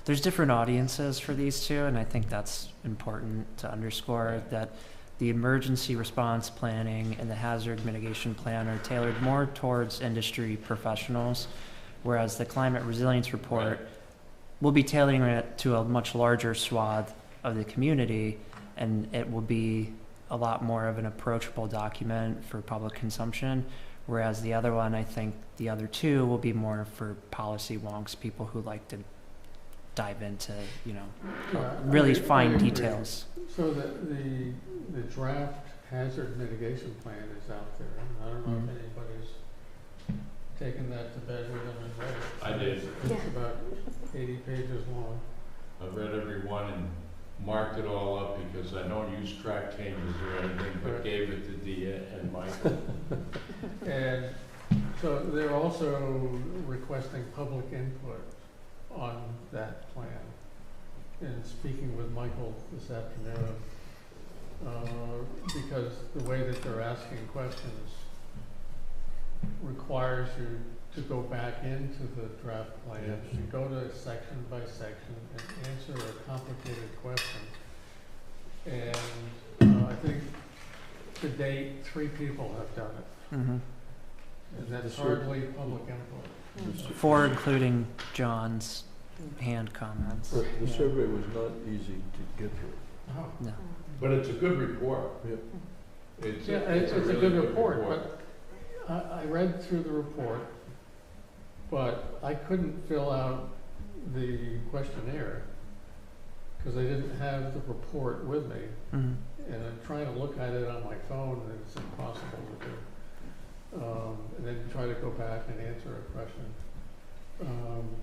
There's different audiences for these two, and I think that's important to underscore that the emergency response planning and the hazard mitigation plan are tailored more towards industry professionals, whereas the climate resilience report will be tailoring it to a much larger swath of the community, and it will be a lot more of an approachable document for public consumption, whereas the other one, I think the other two will be more for policy wonks, people who like to dive into, really fine details. So the draft hazard mitigation plan is out there. I don't know if anybody's taken that to bed with them and read it. I did. It's about 80 pages long. I read every one and marked it all up because I don't use track changes or anything, but gave it to Dia and Michael. And so they're also requesting public input on that plan. And speaking with Michael this afternoon, because the way that they're asking questions requires you to go back into the draft plan, Yes. and go to section by section and answer a complicated question. And I think to date, 3 people have done it, Mm-hmm. and that's Sure. hardly public input. The- 4 including John's hand comments. The Yeah. survey was not easy to get through. Oh. No. But it's a good report. Yep. It's Yeah, it's a really good report, but I read through the report, but I couldn't fill out the questionnaire because I didn't have the report with me, Mm-hmm. and I'm trying to look at it on my phone, and it's impossible to do. And then try to go back and answer a question. And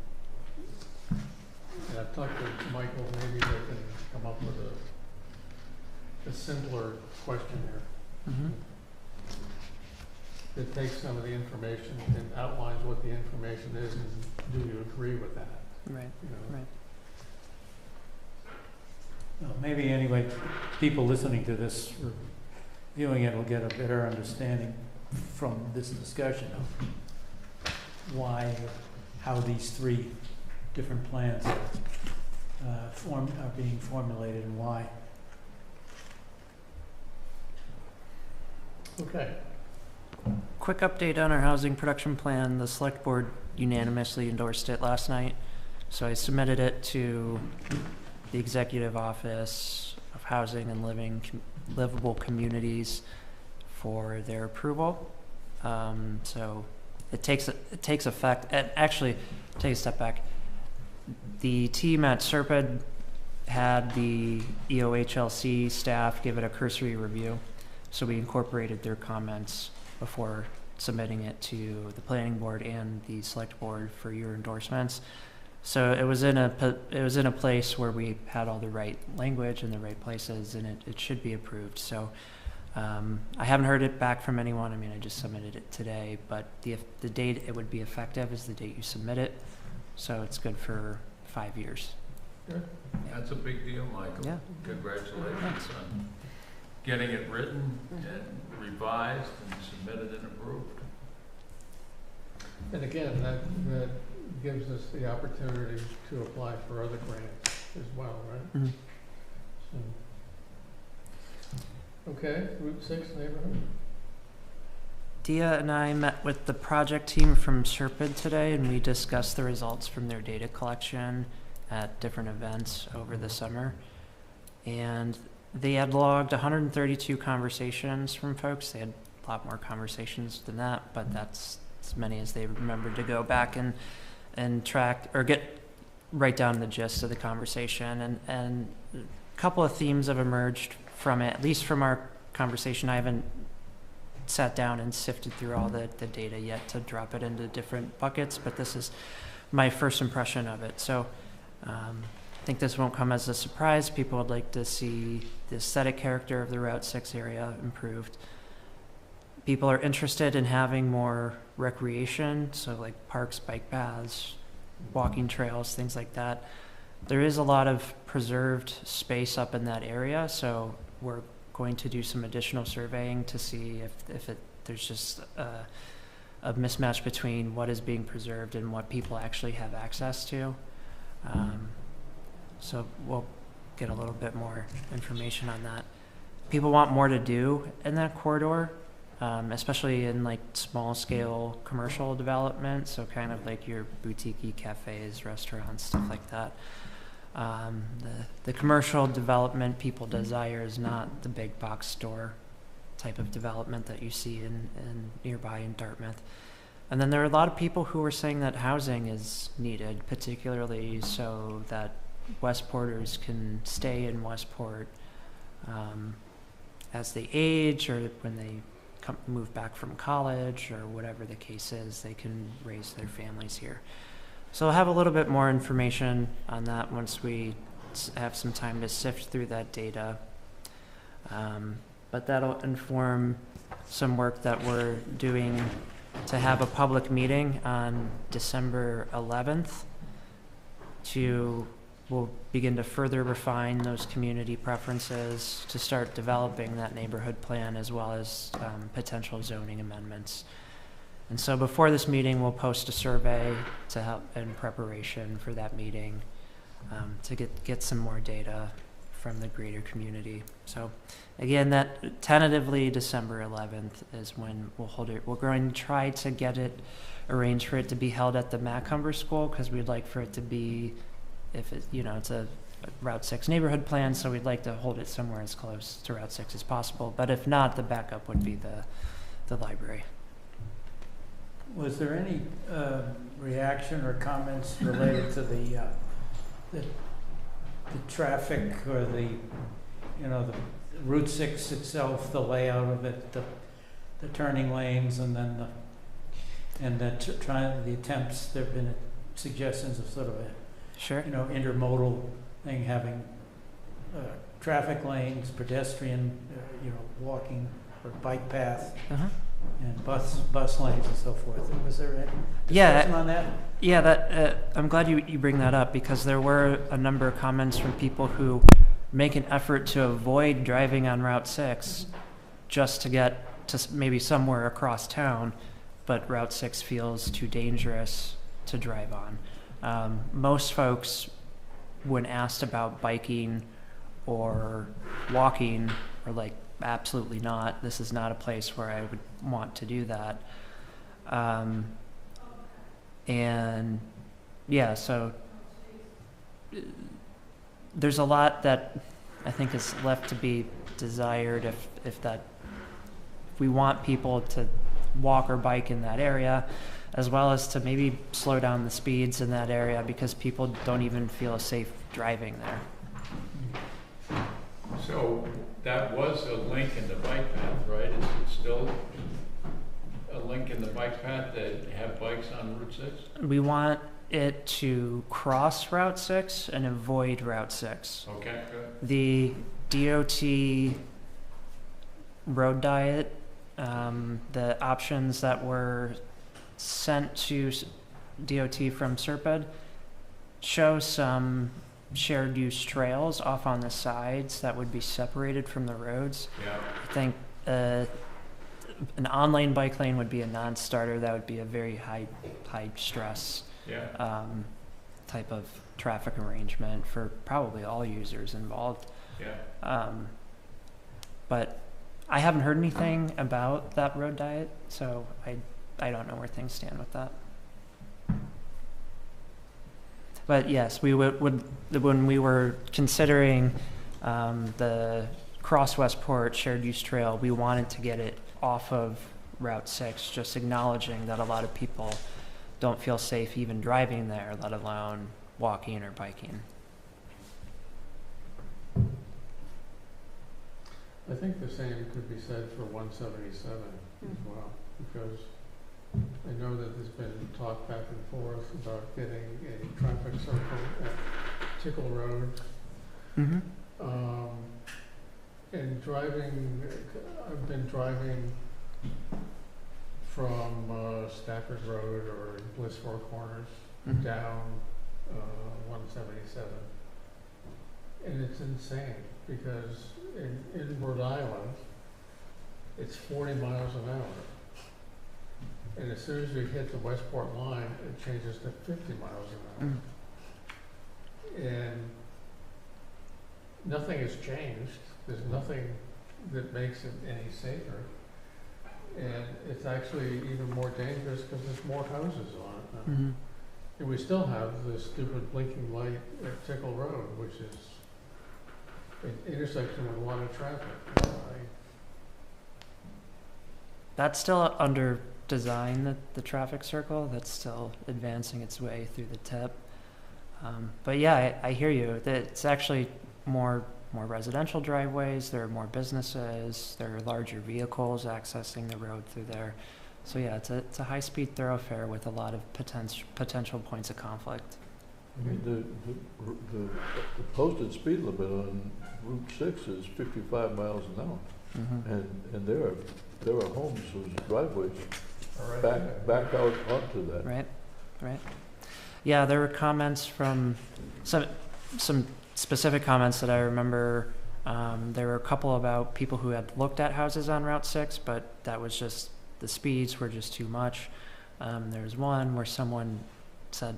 I've talked to Michael, maybe they can come up with a simpler questionnaire Mm-hmm. that takes some of the information and outlines what the information is, and do you agree with that, Right. you know? Right. Well, maybe anyway, people listening to this, or viewing it, will get a better understanding from this discussion of why, how these 3 different plans are being formulated and why. Okay, Quick update on our housing production plan. The select board unanimously endorsed it last night. So I submitted it to the Executive Office of Housing and Livable Communities for their approval. So it takes effect, and actually, take a step back. The team at Serpide had the EOHLC staff give it a cursory review. So we incorporated their comments before submitting it to the planning board and the select board for your endorsements. So it was in a place where we had all the right language in the right places, and it should be approved. So I haven't heard it back from anyone. I mean, I just submitted it today, but the date it would be effective is the date you submit it. So it's good for 5 years. That's a big deal, Michael. Yeah. Congratulations on getting it written and revised and submitted and approved. and again, that gives us the opportunity to apply for other grants as well, right? Mhm. So, okay, Route 6 neighborhood? Dia and I met with the project team from Serpide today, and we discussed the results from their data collection at different events over the summer. And they had logged 132 conversations from folks. They had a lot more conversations than that, but that's as many as they remembered to go back and track or write down the gist of the conversation. And a couple of themes have emerged from it, at least from our conversation. I haven't sat down and sifted through all the data yet to drop it into different buckets, but this is my first impression of it. So I think this won't come as a surprise. People would like to see the aesthetic character of the Route 6 area improved. People are interested in having more recreation, so like parks, bike paths, walking trails, things like that. There is a lot of preserved space up in that area, so we're going to do some additional surveying to see if there's just a mismatch between what is being preserved and what people actually have access to. So we'll get a little bit more information on that. People want more to do in that corridor, especially in like small scale commercial development, so kind of like your boutique cafes, restaurants, stuff like that. The commercial development people desire is not the big box store type of development that you see in nearby in Dartmouth. And then there are a lot of people who are saying that housing is needed, particularly so that Westporters can stay in Westport as they age, or when they move back from college, or whatever the case is, they can raise their families here. So I'll have a little bit more information on that once we have some time to sift through that data. But that'll inform some work that we're doing to have a public meeting on December 11th we'll begin to further refine those community preferences to start developing that neighborhood plan, as well as potential zoning amendments. And so before this meeting, we'll post a survey to help in preparation for that meeting, to get some more data from the greater community. So again, that tentatively December 11th is when we'll hold it. We're going to try to get it arranged for it to be held at the Macumber School, because we'd like for it to be, if it, it's a Route 6 neighborhood plan, so we'd like to hold it somewhere as close to Route 6 as possible. But if not, the backup would be the library. Was there any reaction or comments related to the traffic or the Route 6 itself, the layout of it, the turning lanes, and then the attempts? There have been suggestions of sort of a Sure. intermodal thing, having traffic lanes, pedestrian, walking or bike path, Uh-huh. and bus lanes and so forth. Was there any Yeah, discussion on that? Yeah, that I'm glad you bring that up, because there were a number of comments from people who make an effort to avoid driving on Route 6 just to get to maybe somewhere across town, but Route 6 feels too dangerous to drive on. Most folks, when asked about biking or walking, are like, absolutely not. This is not a place where I would want to do that. And yeah, so there's a lot that I think is left to be desired if we want people to walk or bike in that area, as well as to maybe slow down the speeds in that area, because people don't even feel safe driving there. So that was a link in the bike path, right? Is it still a link in the bike path that have bikes on Route 6? We want it to cross Route 6 and avoid Route 6. Okay, good. The DOT road diet, the options that were sent to DOT from Serped show some shared use trails off on the sides that would be separated from the roads. Yeah. I think an on-lane bike lane would be a non-starter. That would be a very high stress Yeah. type of traffic arrangement for probably all users involved. Yeah. But I haven't heard anything about that road diet, so I don't know where things stand with that. But yes, we would when we were considering the Cross Westport shared use trail, we wanted to get it off of Route 6, just acknowledging that a lot of people don't feel safe even driving there, let alone walking or biking. I think the same could be said for 177 as well, because I know that there's been talk back and forth about getting a traffic circle at Tickle Road. Mm-hmm. And I've been driving from Stafford Road or Bliss Four Corners Mhm. down 177. And it's insane, because in Rhode Island, it's 40 miles an hour. And as soon as you hit the Westport line, it changes to 50 miles an hour. And nothing has changed. There's nothing that makes it any safer. And it's actually even more dangerous because there's more houses on it now. Mm-hmm. And we still have the stupid blinking light at Tickle Road, which is an intersection with a lot of traffic. That's still under design, the traffic circle. That's still advancing its way through the tip. But yeah, I hear you. It's actually more residential driveways. There are more businesses. There are larger vehicles accessing the road through there. So yeah, it's a high-speed thoroughfare with a lot of potential points of conflict. I mean, the posted speed limit on Route 6 is 55 miles an hour. Mm-hmm. And there are homes whose driveways All right. back out onto that. Right. Yeah, there were comments from some specific comments that I remember. There were a couple about people who had looked at houses on Route 6, but that was just the speeds were just too much. There's one where someone said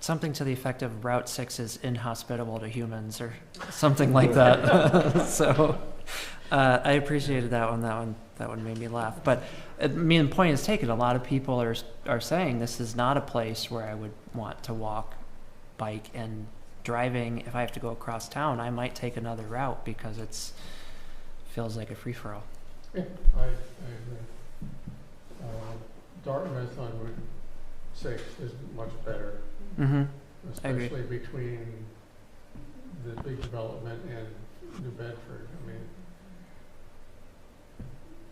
something to the effect of Route 6 is inhospitable to humans or something like that. So I appreciated that one. That one made me laugh. But I mean, the point is taken. A lot of people are saying this is not a place where I would want to walk, bike, and driving. If I have to go across town, I might take another route because feels like a free-for-all. Yeah, I agree. Dartmouth on Route 6 is much better, Mm-hmm. I agree. especially between the big development and New Bedford. I mean,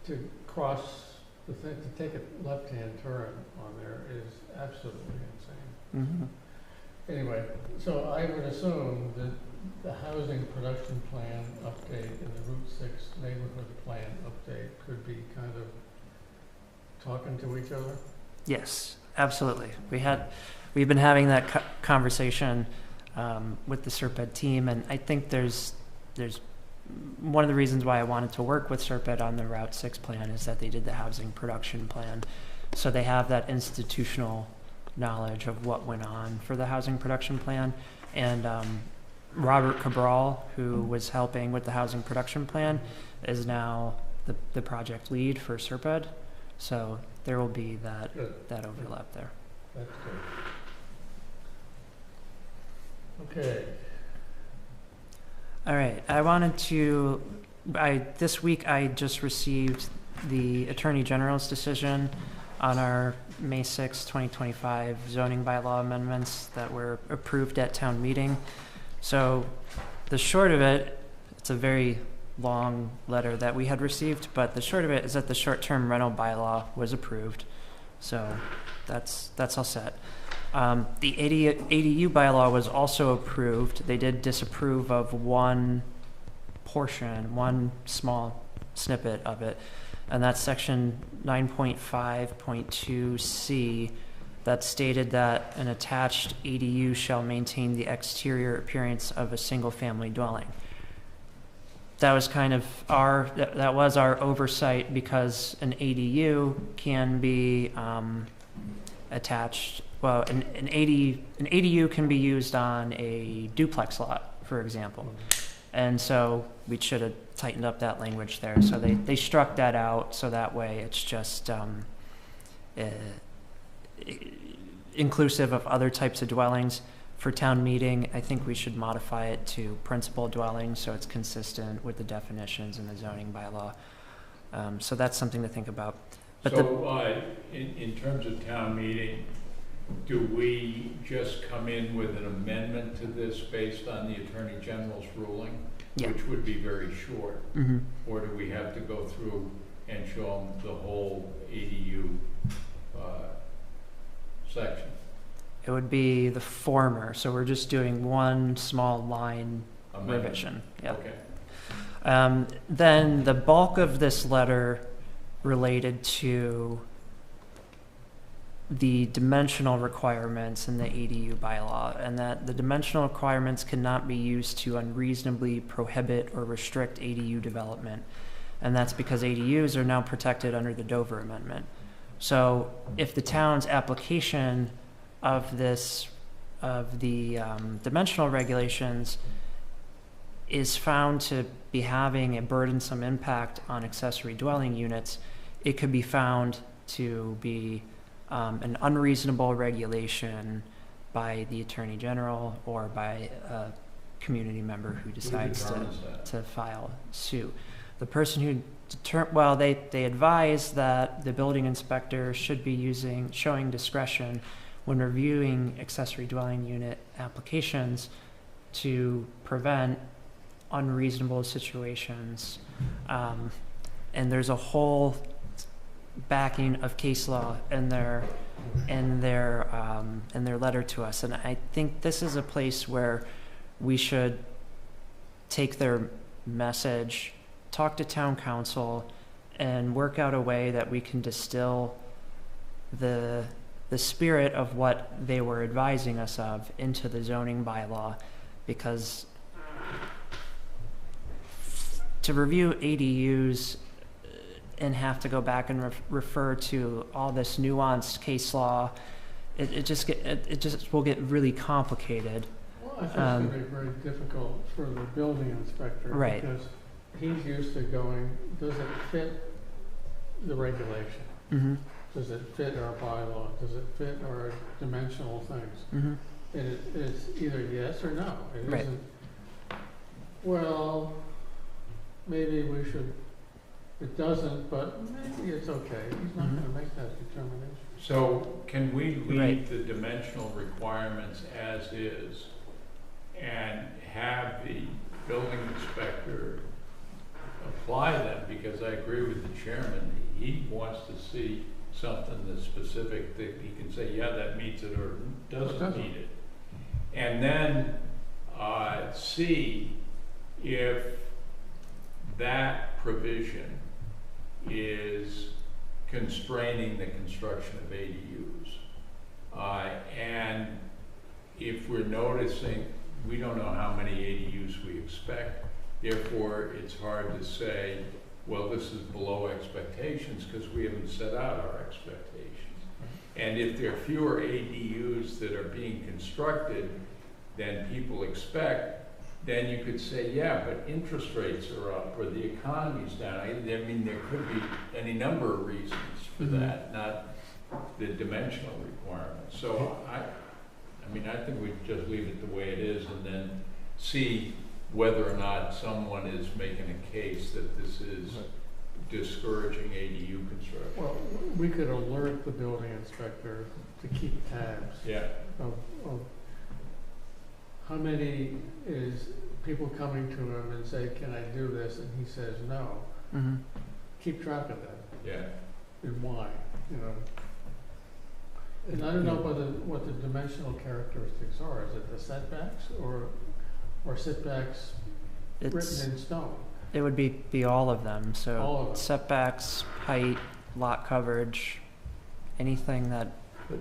to cross to take a left-hand turn on there is absolutely insane. Mm-hmm. Anyway, so I would assume that the housing production plan update and the Route 6 neighborhood plan update could be kind of talking to each other. Yes, absolutely. We've been having that conversation with the Serped team, and I think there's one of the reasons why I wanted to work with Serped on the Route 6 plan is that they did the housing production plan, so they have that institutional knowledge of what went on for the housing production plan. And Robert Cabral, who was helping with the housing production plan, is now the project lead for Serped. So there will be that overlap there. That's good. Okay. All right. This week I just received the Attorney General's decision on our May 6, 2025 zoning bylaw amendments that were approved at town meeting. So the short of it, it's a very long letter that we had received, but the short of it is that the short-term rental bylaw was approved. So that's all set. The ADU bylaw was also approved. They did disapprove of one portion, one small snippet of it, and that's section 9.5.2C that stated that an attached ADU shall maintain the exterior appearance of a single-family dwelling. That was kind of that was our oversight, because an ADU can be attached. Well, an ADU can be used on a duplex lot, for example. And so we should have tightened up that language there. So they struck that out, so that way it's just inclusive of other types of dwellings. For town meeting, I think we should modify it to principal dwellings so it's consistent with the definitions in the zoning bylaw. So that's something to think about. But so in terms of town meeting, do we just come in with an amendment to this based on the Attorney General's ruling, yeah, which would be very short? Mm-hmm. Or do we have to go through and show them the whole ADU section? It would be the former, so we're just doing one small line Amendment. revision. Yep. Okay. Then the bulk of this letter related to the dimensional requirements in the ADU bylaw, and that the dimensional requirements cannot be used to unreasonably prohibit or restrict ADU development. And that's because ADUs are now protected under the Dover Amendment. So if the town's application of the dimensional regulations is found to be having a burdensome impact on accessory dwelling units, it could be found to be an unreasonable regulation by the Attorney General or by a community member who decides to file suit. The person who they advise that the building inspector should be showing discretion when reviewing accessory dwelling unit applications to prevent unreasonable situations. And there's a whole backing of case law in their letter to us. And I think this is a place where we should take their message, talk to town council, and work out a way that we can distill the spirit of what they were advising us of into the zoning bylaw, because to review ADUs and have to go back and refer to all this nuanced case law. It just will get really complicated. Well, I think it's gonna be very difficult for the building inspector. Right. Because he's used to going, does it fit the regulation? Mm-hmm. Does it fit our bylaw? Does it fit our dimensional things? Mm-hmm. And it's either yes or no. It Right. isn't, well, maybe we should, it doesn't, but maybe it's okay. He's not Mhm. gonna make that determination. So can we leave Right. the dimensional requirements as is and have the building inspector apply them? Because I agree with the chairman, he wants to see something that's specific that he can say, yeah, that meets it or doesn't meet it. And then, see if that provision is constraining the construction of ADUs. And if we're noticing, we don't know how many ADUs we expect, therefore it's hard to say, well, this is below expectations because we haven't set out our expectations. And if there are fewer ADUs that are being constructed than people expect, then you could say, yeah, but interest rates are up or the economy's down. I mean, there could be any number of reasons for that, not the dimensional requirements. So I mean, I think we just leave it the way it is and then see whether or not someone is making a case that this is discouraging ADU construction. Well, we could alert the building inspector to keep tabs Yeah, of how many is people coming to him and say, can I do this? And he says no. Mm-hmm. Keep track of that yeah. and why, you know. And I don't know what the dimensional characteristics are. Is it the setbacks or setbacks It's written in stone? it would be all of them. So All of them. setbacks, height, lot coverage, anything that. But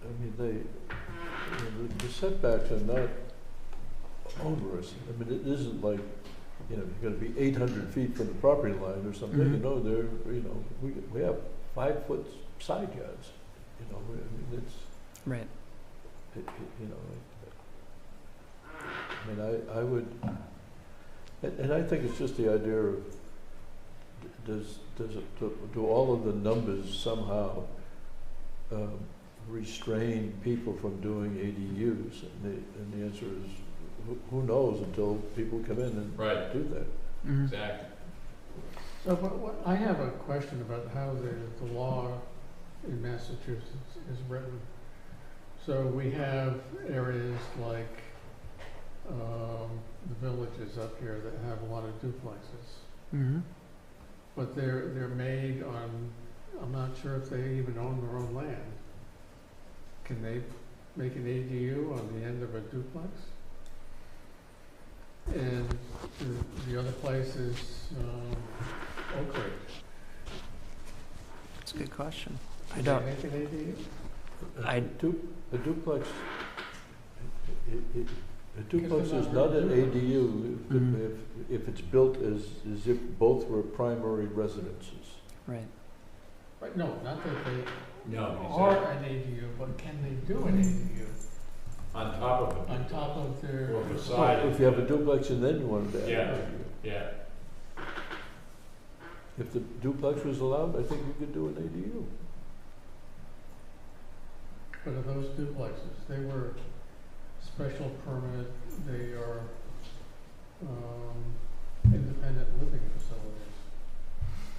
I mean, the setbacks are not onerous. I mean, it isn't like, you know, you're gonna be 800 feet from the property line or something. Mhm. You know, we have 5 foot side yards. You know, I mean, it's, Right. you know, I mean, I would, and I think it's just the idea of, do all of the numbers somehow restrain people from doing ADUs? And the answer is, who knows until people come in and Right. do that. Mm-hmm. Exactly. So, but I have a question about how the law in Massachusetts is written. So we have areas like the villages up here that have a lot of duplexes, Mm-hmm. but they're made on, I'm not sure if they even own their own land. Can they make an ADU on the end of a duplex? And the other place is Oak Ridge. That's a good question. I Can don't. they make an ADU? A duplex, a duplex they're is not not an really ADU Mhm. if it's built as if both were primary residences. Right. Right, no, not that they No, are exactly. an ADU, but can they do an ADU On top of it. on top of their? Or beside Well, it. if you have a duplex and then you wanted to add Yeah. an ADU. Yeah. If the duplex was allowed, I think you could do an ADU. But of those duplexes, they were special permit, they are independent living facilities.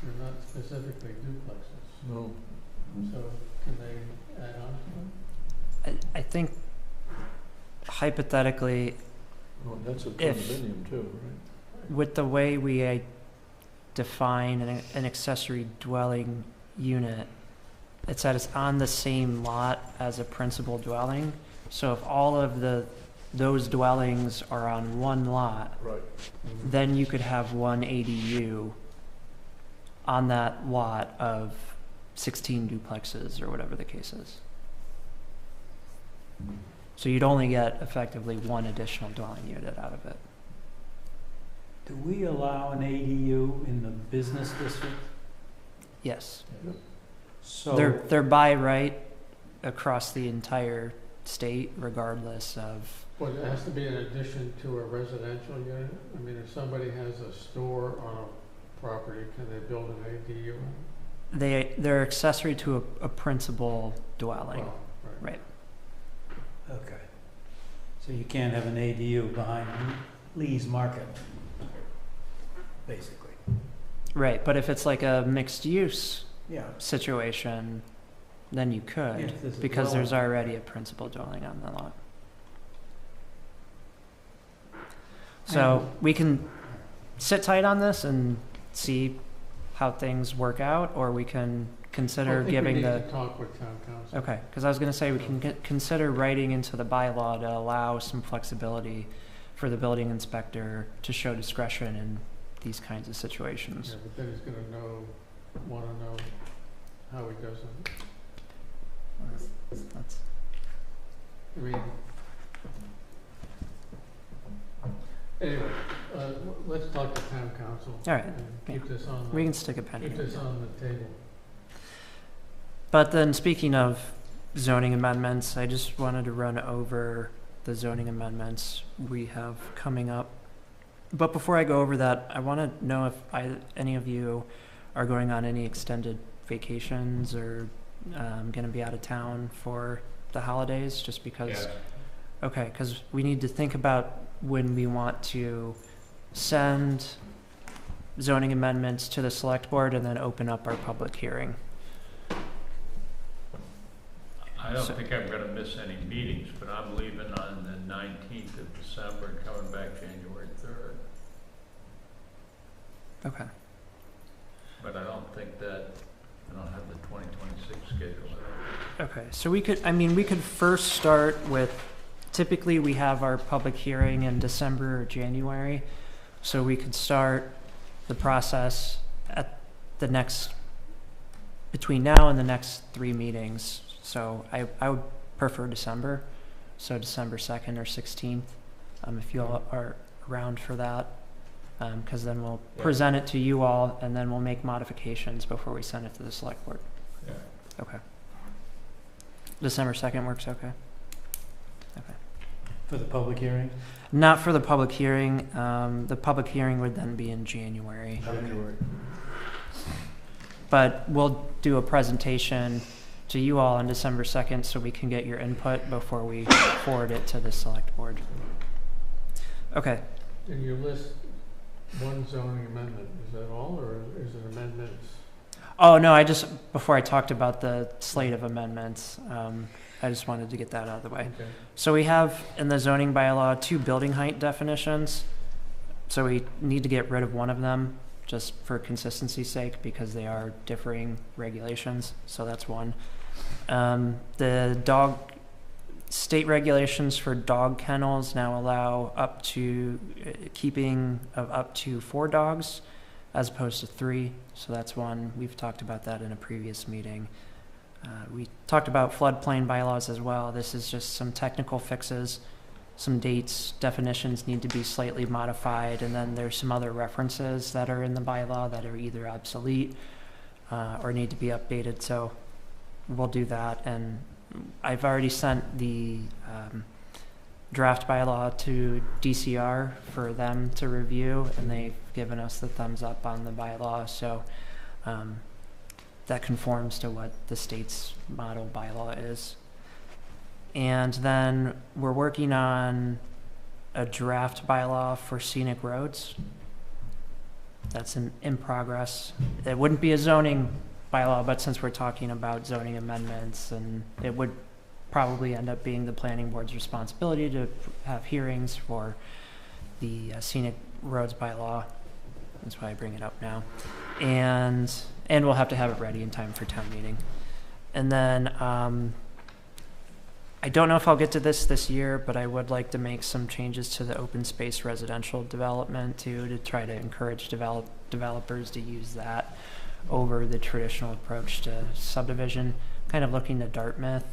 They're not specifically duplexes. No. So can they add on to them? I think hypothetically, Oh, that's a If- condominium too, right? with the way we define an accessory dwelling unit, it's that it's on the same lot as a principal dwelling. So if all of those dwellings are on one lot, Right. then you could have one ADU on that lot of 16 duplexes or whatever the case is. So you'd only get effectively one additional dwelling unit out of it. Do we allow an ADU in the business district? Yes. So. They're by right across the entire state, regardless of. Well, it has to be in addition to a residential unit? I mean, if somebody has a store on a property, can they build an ADU? They're accessory to a principal dwelling. Well, Right. Okay. So you can't have an ADU behind Lee's Market, basically. Right, but if it's like a mixed use Yeah. situation, then you could, If there's a because there's dwelling. already a principal dwelling on the lot. So we can sit tight on this and see how things work out, or we can consider giving I the. think we need to talk with town council. Okay, because I was going to say we can consider writing into the bylaw to allow some flexibility for the building inspector to show discretion in these kinds of situations. Yeah, but then he's gonna wanna know how he does it. That's, I mean, anyway, let's talk to town council. all right, And keep this on, we can stick a pen keep in it. this on the table. But then, speaking of zoning amendments, I just wanted to run over the zoning amendments we have coming up. But before I go over that, I want to know if any of you are going on any extended vacations or going to be out of town for the holidays, just because. Yes. Okay, because we need to think about when we want to send zoning amendments to the select board and then open up our public hearing. I don't So- think I'm gonna miss any meetings, but I'm leaving on the 19th of December and coming back January 3rd. Okay. But I don't think that, I don't have the 2026 schedule. Okay, so we could first start with, typically we have our public hearing in December or January, so we could start the process at the next, between now and the next 3 meetings. So I would prefer December, so December 2nd or 16th, if you all are around for that. Because then we'll Yeah. present it to you all, and then we'll make modifications before we send it to the select board. Yeah. Okay. December 2nd works okay? Okay. For the public hearing? Not for the public hearing. The public hearing would then be in January. January. But we'll do a presentation to you all on December 2nd so we can get your input before we forward it to the select board. Okay. And you list one zoning amendment, is that all, or is it amendments? Oh, no, before I talked about the slate of amendments, I just wanted to get that out of the way. Okay. So we have in the zoning bylaw 2 building height definitions. So we need to get rid of one of them just for consistency's sake because they are differing regulations. So that's one. The state regulations for dog kennels now allow up to keeping of up to 4 dogs as opposed to 3. So that's one. We've talked about that in a previous meeting. We talked about floodplain bylaws as well. This is just some technical fixes. Some dates, definitions need to be slightly modified, and then there's some other references that are in the bylaw that are either obsolete or need to be updated. So we'll do that. And I've already sent the draft bylaw to DCR for them to review, and they've given us the thumbs up on the bylaw. So that conforms to what the state's model bylaw is. And then we're working on a draft bylaw for scenic roads. That's in progress. It wouldn't be a zoning bylaw, but since we're talking about zoning amendments, and it would probably end up being the planning board's responsibility to have hearings for the scenic roads bylaw. That's why I bring it up now. And we'll have to have it ready in time for town meeting. And then I don't know if I'll get to this year, but I would like to make some changes to the open space residential development too, to try to encourage developers to use that over the traditional approach to subdivision. Kind of looking to Dartmouth.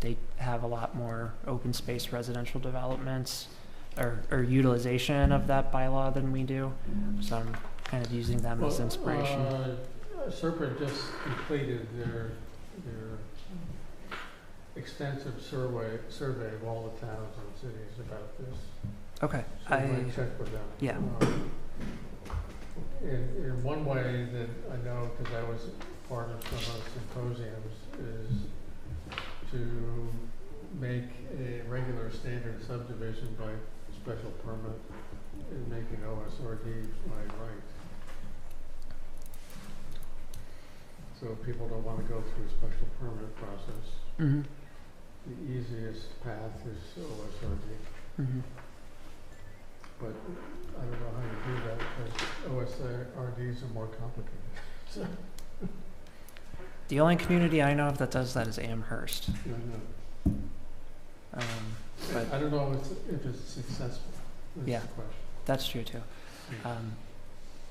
They have a lot more open space residential developments or utilization of that bylaw than we do. So I'm kind of using them as Well, inspiration. Serpent just completed their extensive survey of all the towns and cities about this. Okay. So you might check with them. Yeah. In one way that I know, because I was part of some of the symposiums, is to make a regular standard subdivision by special permit and make an OSRD by right. So if people don't want to go through a special permit process, Mm-hmm. the easiest path is OSRD. Mm-hmm. But I don't know how to do that because OSRDs are more complicated. The only community I know of that does that is Amherst. I know. But I don't know if it's successful. That's Yeah. the question. that's true too. Yeah.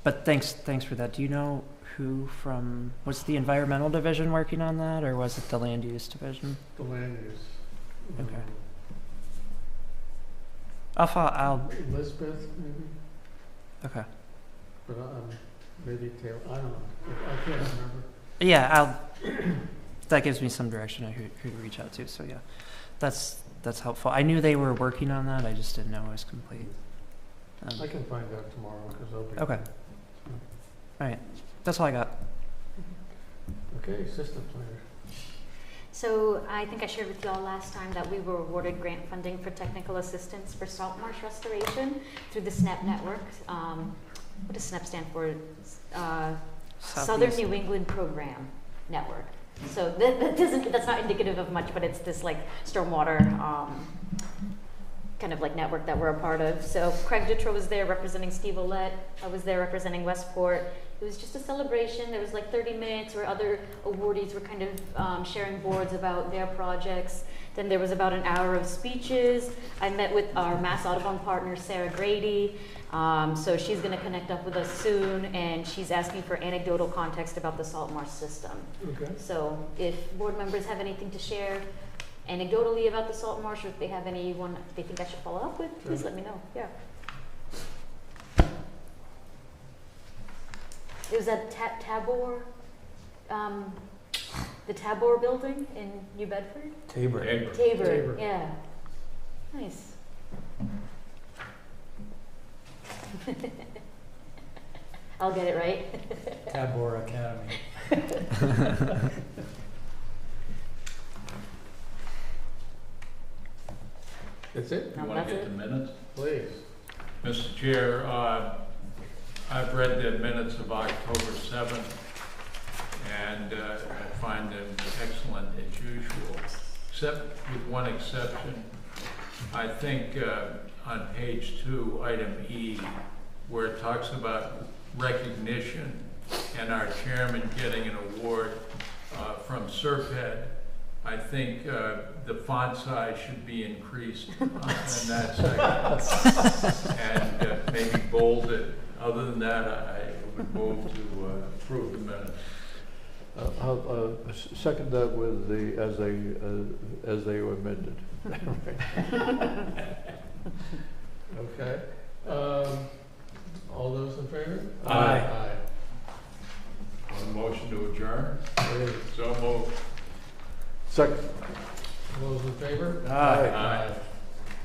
But thanks for that. Do you know who from, was the environmental division working on that, or was it the land use division? The land use. Okay. I'll Elizabeth, maybe, okay. but maybe Taylor, I don't know. I can't remember. Yeah, that gives me some direction on who to reach out to. So yeah, that's helpful. I knew they were working on that. I just didn't know it was complete. I can find out tomorrow because I'll be. Okay. All right. That's all I got. Okay, system planner. So I think I shared with you all last time that we were awarded grant funding for technical assistance for salt marsh restoration through the SNAP network. What does SNAP stand for? Southern New England Program Network. So that's not indicative of much, but it's this like stormwater kind of like network that we're a part of. So Craig Dittrow was there representing Steve Olet. I was there representing Westport. It was just a celebration. There was like 30 minutes where other awardees were kind of sharing boards about their projects. Then there was about an hour of speeches. I met with our Mass Audubon partner, Sarah Grady. So she's going to connect up with us soon, and she's asking for anecdotal context about the salt marsh system. Okay. So if board members have anything to share anecdotally about the salt marsh, or if they have anyone they think I should follow up with, please let me know. Yeah. It was at Tabor, the Tabor building in New Bedford? Tabor. Tabor, yeah. Nice. I'll get it right. Tabor Academy. That's it? You No, want that's to get it. the minutes? Please. Mr. Chair, I've read the minutes of October 7th, and I find them excellent as usual, except with one exception. I think on page 2, item E, where it talks about recognition and our chairman getting an award from Serped, I think the font size should be increased in that section and maybe bolded. Other than that, I would move to approve the minutes. I'll second that with the, as they were amended. Okay.